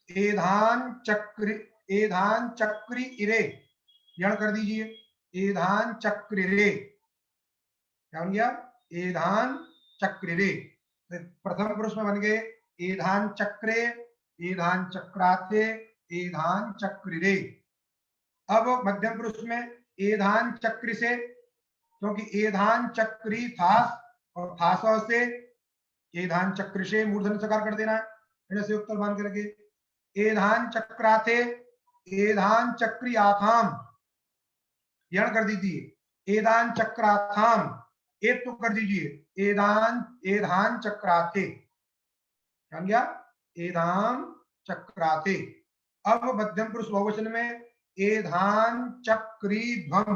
एधान चक्री, एधान चक्री इरे, यण कर दीजिए एधान चक्रिरे, क्या बन गया एधान चक्रिरे। प्रथम पुरुष में बन गए एधान चक्रे, एधान चक्राते, एधान चक्रिरे। अब मध्यम पुरुष में एधान चक्री से, क्योंकि एधान चक्री थास और थास से एधान चक्र से मूर्धन सकार कर देना है, से उत्तर मान के रखे एधान चक्राते, एधान चक्री आथाम, यण कर दीजिए एधान चक्राथाम, एक तो कर दीजिए एधान, एधान चक्राथे, क्या गया एधान चक्राथे। अब मध्यम पुरुष बहुवचन में एधान चक्री ध्वम,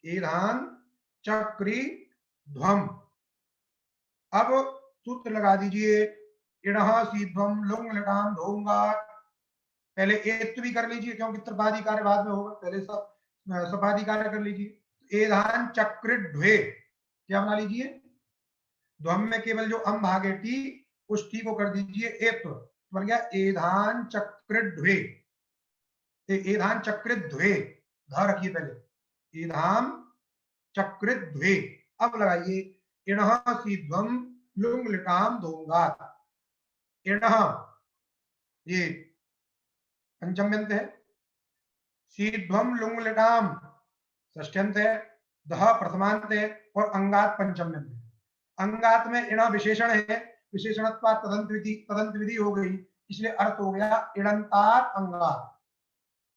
एधान चक्री ध्वम। अब सूत्र लगा दीजिए इणः सीध्वम लुंग लटाम ढोंगा, पहले एक भी कर लीजिए क्योंकि त्रिपादी कार्य बाद में होगा, पहले सब सपादी कार्य कर लीजिए। एधान चक्र ढ्वे, क्या बना लीजिए ध्वम में केवल जो अम भाग है टी, उस टी को कर दीजिए एक, बन गया एधान चक्र ढ्वे, एधान चक्र ध्वे, ध रखिए पहले एधान चक्र ध्वे। अब लगाइए इणः सीध्वम लुंग लिटाम धोंगा, इणः ये पंचम्यंत है, सीध्वम लुंग लिटाम षष्ठ्यंत है, दह प्रथमांत है और अंगात पंचम्यंत है। अंगात में इण विशेषण है, विशेषणत्वा तदंत विधि हो गई, इसलिए अर्थ हो गया इणंतात अंगात।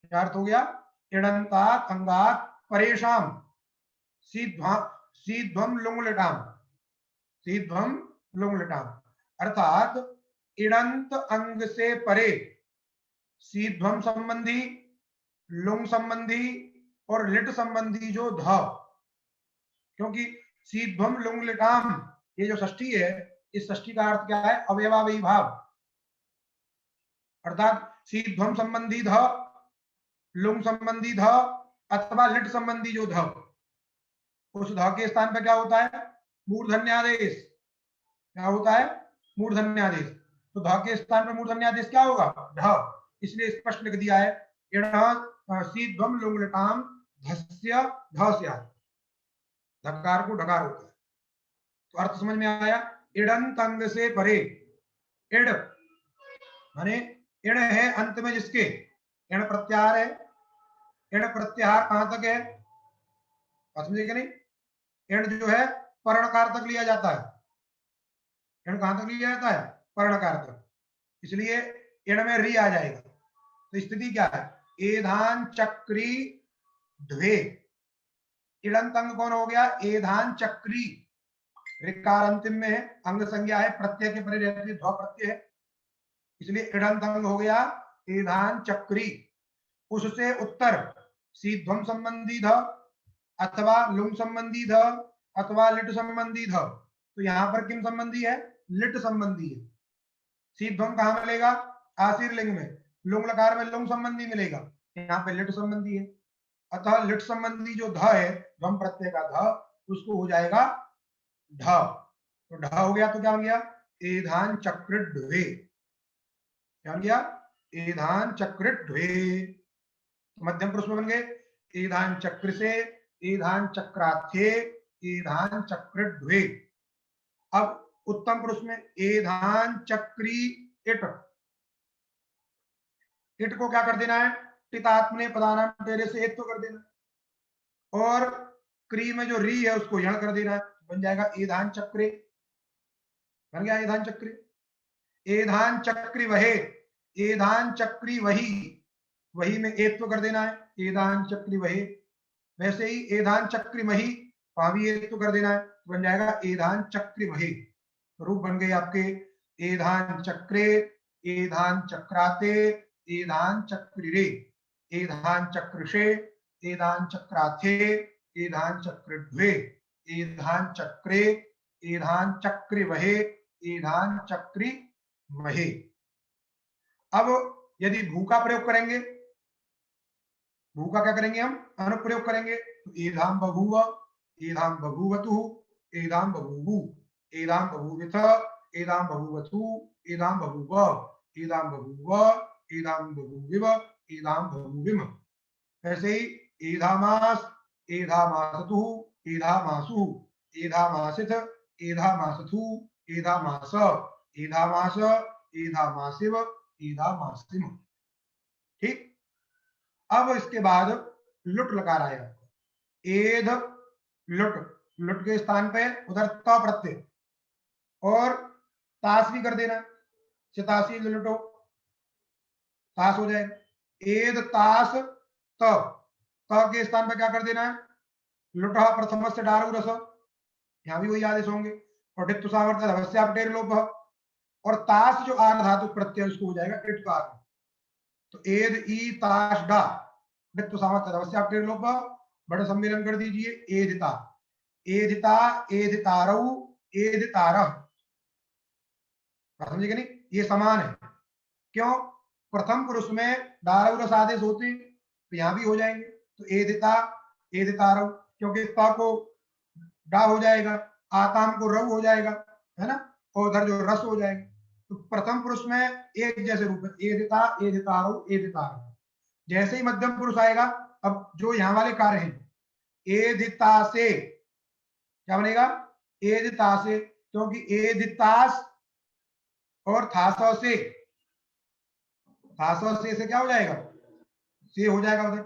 क्या अर्थ हो गया इणंतात अंगात परेशान सीध्वम लुंग लिटाम, सीध्वम लुंग लिटाम, अर्थात इणंत अंग से परे सीध्वम संबंधी, लुंग संबंधी और लिट संबंधी जो ध, क्योंकि सीध्वम लुंग लिटाम ये जो षष्ठी है, इस षष्ठी का अर्थ क्या है अवयवावयी भाव, अर्थात सीध्वम संबंधी ध, लुंग संबंधी ध अथवा लिट संबंधी जो ध, उस ध के स्थान पर क्या होता है मूर्धन्यादेश, क्या होता है मूर्धन्यादेश। तो ध के स्थान पर मूर्धन्यादेश क्या होगा ढ, इसलिए स्पष्ट लिख दिया है सीध्वम लुंग लिटाम धस्य ध, धकार को ढकार होता है। तो अर्थ समझ में आया, इडंत अंग से परे, इड माने इण है अंत में जिसके, इण प्रत्याहार है, इण प्रत्याहार कहां तक है समझे नहीं, इण जो है पर्णकार तक लिया जाता है, इण कहां तक लिया जाता है पर्णकार तक, इसलिए इण में री आ जाएगा। तो स्थिति क्या है एधान चक्री ध्वे, इडंत अंग कौन हो गया एधान चक्री, ऋकार अंतिम में है, अंग संज्ञा है, प्रत्यय के परे रहती है, ध्व प्रत्यय है, इसलिए इडंत अंग हो गया एधान चक्री। उससे उत्तर सीध्वम संबंधी ध अथवा लुंग संबंधी ध अथवा लिट संबंधी ध, तो यहां पर किम संबंधी है लिट संबंधी है। सीध्वम कहां मिलेगा आशीर लिंग में, लुंग लकार में लुंग संबंधी मिलेगा, यहाँ पे लिट संबंधी है, अतः लिट संबंधी जो ध है ध्वम प्रत्यय का ध, उसको हो जाएगा ढ, तो ढ हो गया तो क्या हो गया एधान चक्र ढ्वे, क्या हो गया एधान चक्र ढ्वे। मध्यम पुरुष में बन गए एधान चक्र से, एधान चक्राथे, एधान चक्र ढ्वे। अब उत्तम पुरुष में एधान चक्री इट, इट को क्या कर देना है टितात्मने पदानाम टेरे से एक तो कर देना, और क्री में जो री है उसको यण कर देना है, बन जाएगा एधान चक्रे, बन गया एधान चक्रे। एधान चक्री वहे, एधान चक्री वही, वही में एक तो कर देना है एधान चक्री वहे। वैसे ही एधान चक्री मही, वहां भी एक तो कर देना है, बन जाएगा एधान चक्री मही। रूप बन गए आपके एधान चक्रे, एधान चक्राते, एधान चक्रिरे। एधान चक्रुषे, एधान चक्राथे, एधान चक्रिध्वे, एधान चक्रे, एधान चक्रिवहे, एधान चक्रि महे। अब यदि भू का प्रयोग करेंगे, भू का क्या करेंगे हम, अनुप्रयोग करेंगे, तो एधाम बभूव, एधाम बभूवतु, एधाम बभूवु, एधाम बभूविथ, एधाम बभूवथु, एधाम बभूव, एधाम बभूव, एधाम बभूविव, एधाम बभूविम। ऐसे ही एधामास, एधामासतु, एधामासु, एधामासिथ, एधामासथु, एधामास, एधामास, एधामासिव, एधामासिम। ठीक। अब इसके बाद लुट लकार आएगा, एध लुट, लुट के स्थान पे उधर त प्रत्यय और तास भी कर देना, चितासी लुटो, तास हो जाएगा। एद तास त, त के स्थान पे क्या कर देना है, लुट प्रथम से डारू रस, यहां भी वही आदेश होंगे। और टित्तु सामर्थ्य अवश्यापटेर लोप, और तास जो आर धातु प्रत्यय उसको हो जाएगा इट का। तो एद ई ताश डा, टित्तु सामर्थ्य अवश्यापटेर लोप, बड़े सम्मेलन कर दीजिए, एदिता, एदिता, एदितारौ, एदितारह। समझे कि नहीं, ये समान है। क्यों, प्रथम पुरुष में डारव रस आदेश होते हैं, तो यहां भी हो जाएंगे। तो एदिता, एदितारव, क्योंकि ता को डा हो जाएगा, आताम को रव हो जाएगा, है ना, और उधर जो रस हो जाएगा। तो प्रथम पुरुष में एक जैसे रूप है, एदिता, एदितारव, एदितारव। जैसे ही मध्यम पुरुष आएगा, अब जो यहां वाले कार्य हैं, एदिता से क्या बनेगा, एदिता से, क्योंकि एदितास और थासौ से, थासौ से क्या हो जाएगा, से हो जाएगा, उधर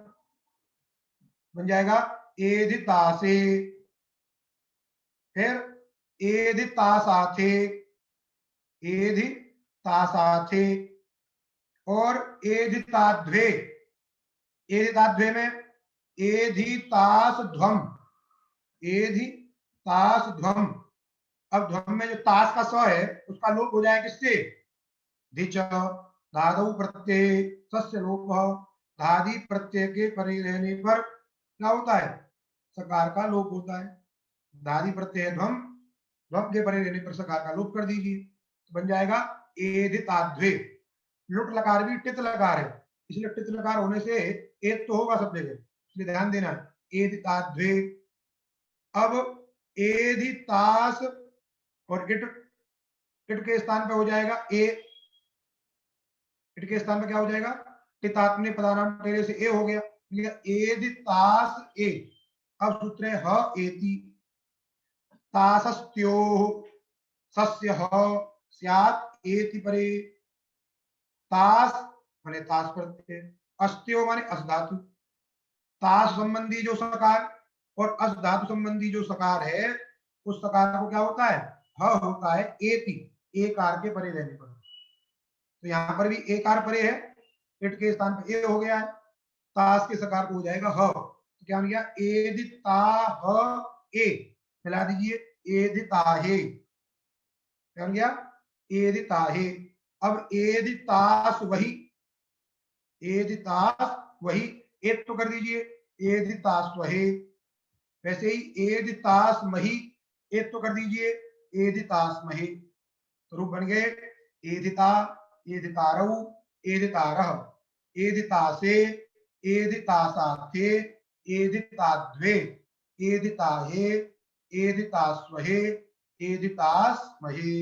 बन जाएगा एदिता से। फिर एदितासाथे, एदितासाथे, और एदिताध्वे, एदिताध्वे में एधितास ध्वम, एधितास ध्वम। अब ध्वम में जो तास का स है उसका लोप हो जाएगा किससे, धिच, धादु प्रत्यय सस्य लोप, धादि प्रत्यय के परे रहने पर क्या होता है, सकार का लोप होता है। धादि प्रत्यय ध्वम, ध्वम के परे रहने पर सकार का लोप कर दीजिए, तो बन जाएगा एदिताध्वे। लुट लकार भी टित लकार है, इसलिए टित लकार होने से एक तो होगा सब जगह, इसलिए ध्यान देना है, एदिताध्वे। अब एदितास और इट, इट के स्थान पे हो जाएगा ए, इट के स्थान पे क्या हो जाएगा, टितात्मने पदानाम टेरे से ए हो गया, एदितास ए। अब सूत्र है ह एति, तासस्त्यो सस्य ह स्यात् एति परे, तास माने तास प्रत्यय, अस्त्यो माने अस धातु, तास संबंधी जो सकार और अस धातु संबंधी जो सकार है, उस सकार को क्या होता है, ह होता है एति, एकार के परे रहने पर। तो यहां पर भी एकार परे है, इट के स्थान पर ए हो गया है, तास के सकार को हो जाएगा ह। तो क्या बन गया, एदिता ह ए, मिला दीजिए, एदिताहे, क्या बन गया, एदिताहे। अब एदितास वही, एदितास वही, एक तो कर दीजिए, एदितास वहे। वैसे ही एदितास मही, एक तो कर दीजिए, एदितास महे। तो रूप बन गए एदिता, एदितारौ, एदितारह, एदितासे, एदितासाथे, एदिताध्वे, एदिताहे, एदितास्वहे, एदितास्महे।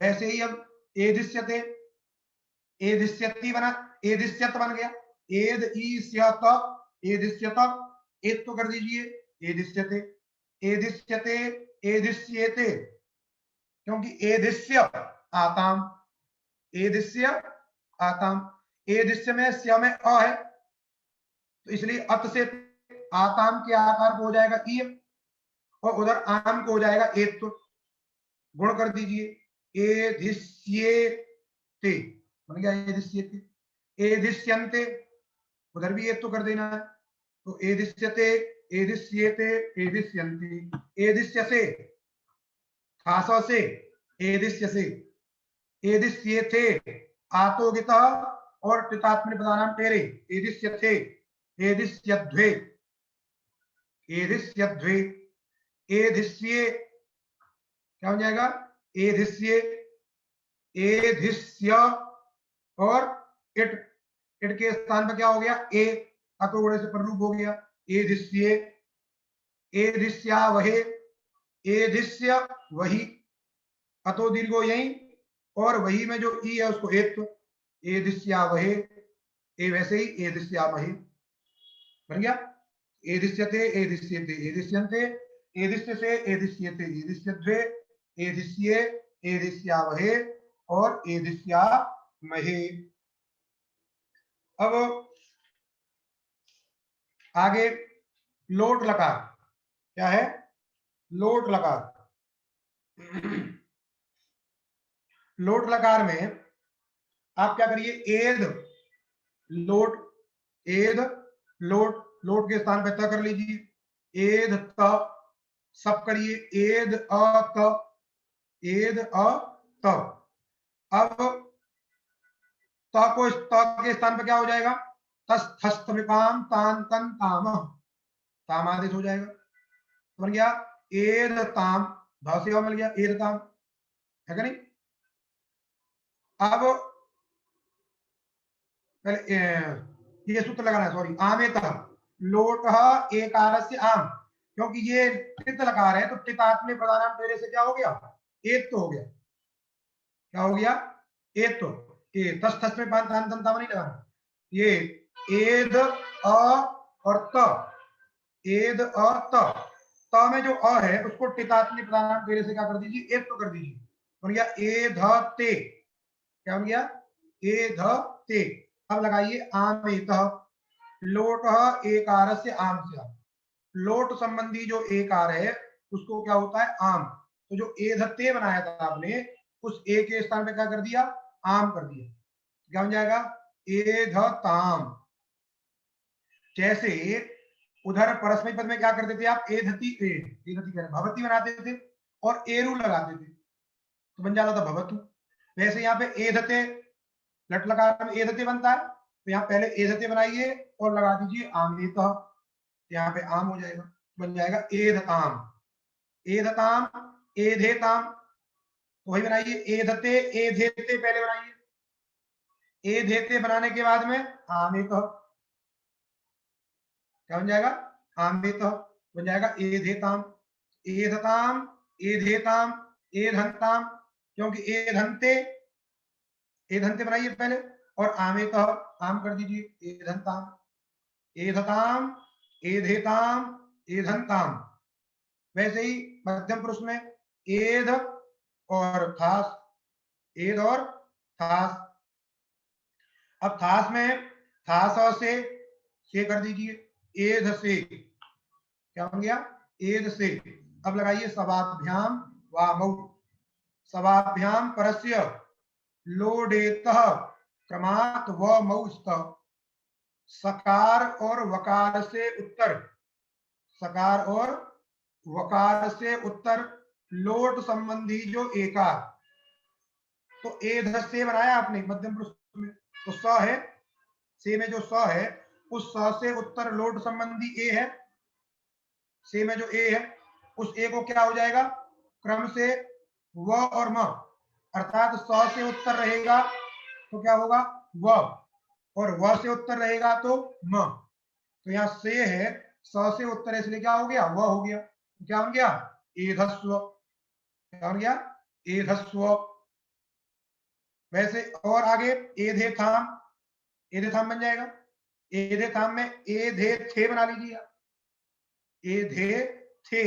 ऐसे ही अब एदिश्यते, एदिश्यति बना, एदिश्यत बन गया, एद ईस्यत, एदिश्यत, एक तो कर दीजिए, एदिश्यते, एदिश्यते, एदिश्येते, क्योंकि एदिश्य आताम, एदिश्य आताम, एदिश्य में स्य में अ है, तो इसलिए अत से आताम के आकार को हो जाएगा ई, और उधर आम को हो जाएगा एक, तो गुण कर दीजिए, एधिष्येते बन गया, एधिष्येते, एधिष्यन्ते, उधर भी एक तो कर देना है, तो एधिष्यते, एधिष्येते, एधिष्यन्ते, एधिष्यसे, खासा से, एधिष्यसे, एधिष्येते, आतोगिता और टितात्मने पदानाम टेरे एदिस्यथे एदिस्यध्वे एधिस्यध्वे एधिस्ये क्या हो जाएगा एधिस्ये एधिस्य और इट इट के स्थान पर क्या हो गया ए अतोगुणे से पररूप हो गया एधिस्ये एधिस्या वहे एधिस्य वही अतो दीर्घो यही और वही में जो ई है उसको एत्व एधिस्या वहे ए वैसे ही एधिस्या महे बन गया एधिस्यते एधिस्यते एधिस्यन्ते एधिस्यसे एधिस्यते एधिस्यध्वे एधिस्ये एधिस्यावहे और एधिस्या महे। अब आगे लोट लकार क्या है लोट लकार लोट लकार में आप क्या करिए एद लोट एद लोट लोट के स्थान पर त कर लीजिए एद त सब करिए एद अ त एद अ त अब त को त के स्थान पर क्या हो जाएगा तस थस्त विपाम तान तन ताम ताम आदेश हो जाएगा बन गया एद ताम ध सेवा मिल गया एद ताम है क्या नहीं। अब पहले ये सूत्र लगाना है सॉरी आमेतः लोट एकारस्य आम क्योंकि ये टित लकार है तो टितात्मे प्रधानाम तेरे से क्या हो गया एक तो हो गया क्या हो गया एक तो ये तस थस में पान तान तंता नहीं लगाना ये एद अ और त एद अ त में जो अ है उसको टितात्मे प्रधानाम तेरे से क्या कर दीजिए एक तो कर दीजिए बन गया ए ध ते क्या बन गया ए ध ते। अब लगाइए आमेतः लोट एकार से आम से लोट संबंधी जो एकार है उसको क्या होता है आम तो जो ए धत्ते बनाया था आपने उस ए के स्थान पे क्या कर दिया आम कर दिया क्या बन जाएगा ए ध ताम। जैसे उधर परस्मय पद में क्या करते थे आप ए धती भवती बनाते थे और एरू लगाते थे तो बन जाता था भवतु। वैसे यहाँ पे ए धते लट लगा में ए धते बनता है तो यहाँ पहले ए धते बनाइए और लगा दीजिए आमेतः यहाँ पे आम हो जाएगा बन जाएगा एधताम एधताम एधेताम तो वही बनाइए एधते एधेते पहले बनाइए एधेते बनाने के बाद में आमेतः क्या बन जाएगा आमेतः बन जाएगा एधेताम एधताम एधेताम एधंताम क्योंकि एधंते बनाइए पहले और आमेतः आम कर दीजिए एधंताम एधताम एधेताम एधंताम। वैसे ही मध्यम पुरुष में एध और थास एध और थास। अब थास में थास से कर दीजिए एध से क्या बन गया एध से। अब लगाइए सवाभ्याम वामौ सवाभ्याम परस्य लोडेतः क्रमात् व मौस्तः सकार और वकार से उत्तर सकार और वकार से उत्तर लोट संबंधी जो एकार तो एध से बनाया आपने मध्यम पुरुष में तो स है से में जो स है उस स से उत्तर लोट संबंधी ए है से में जो ए है उस ए को क्या हो जाएगा क्रम से व और म अर्थात स से उत्तर रहेगा तो क्या होगा व और व से उत्तर रहेगा तो म तो यहाँ से है स से उत्तर इसलिए क्या हो गया व हो गया क्या बन गया एधस्व क्या बन गया एधस्व। वैसे और आगे एधेथाम बन जाएगा एधेथाम में एधे थे बना लीजिए एधे थे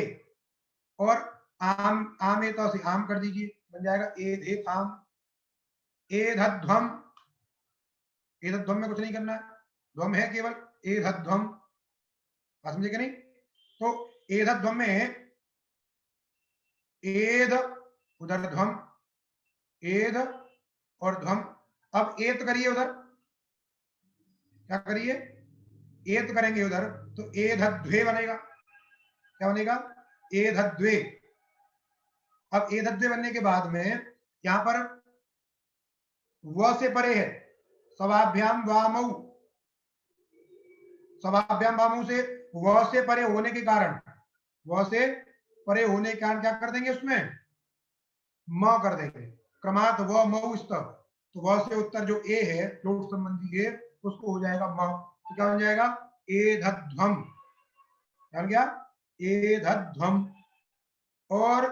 और आम तो से आम कर दीजिए बन जाएगा एधेथाम एधध्वम एधध्वम में कुछ नहीं करना है ध्वम है केवल एधध्वम समझे कि नहीं। तो एधध्वम में एध उधर ध्वम एध और ध्वम। अब एत करिए उधर क्या करिए एत करेंगे उधर तो एधध्वे बनेगा क्या बनेगा एधध्वे। अब एधध्वे बनने के बाद में यहां पर व से परे है सवाभ्याम वामौ, सवाभ्याम वामौ से व से परे होने के कारण, व से परे होने के कारण क्या कर देंगे, उसमें म कर देंगे। क्रमात् व मऊ स्तः, तो व से उत्तर जो ए है, लोट संबंधी ए, उसको हो जाएगा म, तो क्या बन जाएगा, एधध्वम, क्या बन गया, एधध्वम। और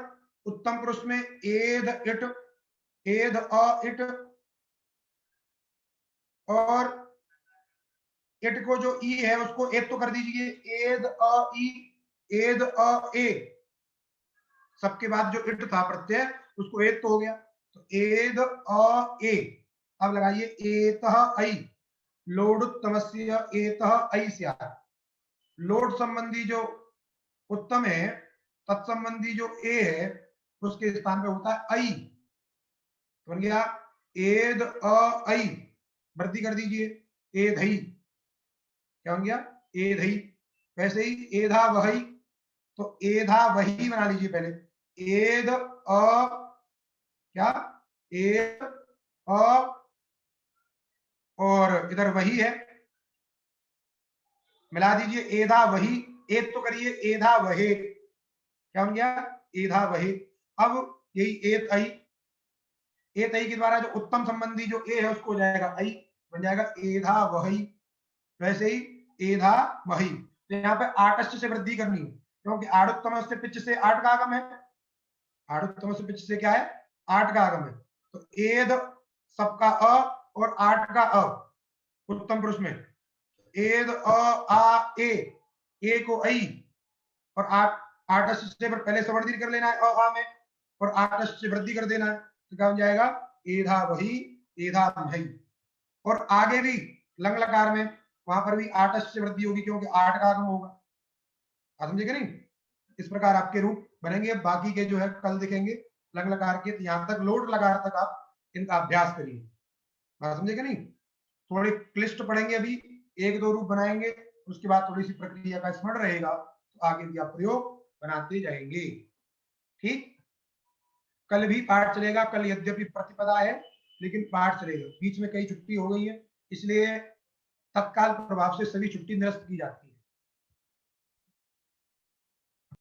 उत्तम पुरुष में एध इट, एध अ इट, और इट को जो ई है उसको एद तो कर दीजिए, एद अ ई, एद अ ए, सबके बाद जो इट था प्रत्यय उसको एद तो हो गया, तो एद अ ए। अब लगाइए एतः ऐ, लोडुत्तमस्य एतः ऐ स्यात्। लोड संबंधी जो उत्तम है, तत्संबंधी जो ए है, उसके स्थान पे होता है ऐ, तो बन गया एद अ ऐ, वृद्धि कर दीजिए, एधई, क्या बन गया, एधई। वैसे ही एधा वही, तो एधा वही बना लीजिए पहले, एद अ, क्या, एद अ, और इधर वही है, मिला दीजिए, एधा वही, एद तो करिए, एधा वहे, क्या बन गया, एधा वहे। अब यही एत आई, एत आई के द्वारा जो उत्तम संबंधी जो ए है उसको हो जाएगा आई, बन जाएगा एधा वही। वैसे ही एधा वही, तो यहाँ पे आटस्य से वृद्धि करनी है, क्योंकि आड़ुत्तम से पिच से आठ का आगम है, आड़ुत्तम से पिच से क्या है, आठ का आगम है, तो एद सबका अ और आठ का अ, उत्तम पुरुष में एद अ आ ए को ऐ, और आठ, आटस्य से पहले सवर्णदीर्घ कर लेना है अ आ में, और आटस्य से वृद्धि कर देना है, तो क्या बन जाएगा, एधा वही, एधा वही। और आगे भी लंग लकार में, वहां पर भी आटस्य से वृद्धि होगी, क्योंकि आठ का आगम होगा, समझे नहीं। इस प्रकार आपके रूप बनेंगे, बाकी के जो है कल दिखेंगे लंग लकार के, यहां तक लोट लकार तक आप इनका अभ्यास करिए, समझे नहीं। थोड़े क्लिष्ट पढ़ेंगे अभी, एक दो रूप बनाएंगे, उसके बाद थोड़ी सी प्रक्रिया का स्मरण रहेगा, तो आगे भी आप प्रयोग बनाते जाएंगे। ठीक, कल भी पाठ चलेगा, कल यद्यपि प्रतिपदा है लेकिन पाठ चलेगा, बीच में कई छुट्टी हो गई है, इसलिए तत्काल प्रभाव से सभी छुट्टी निरस्त की जाती है।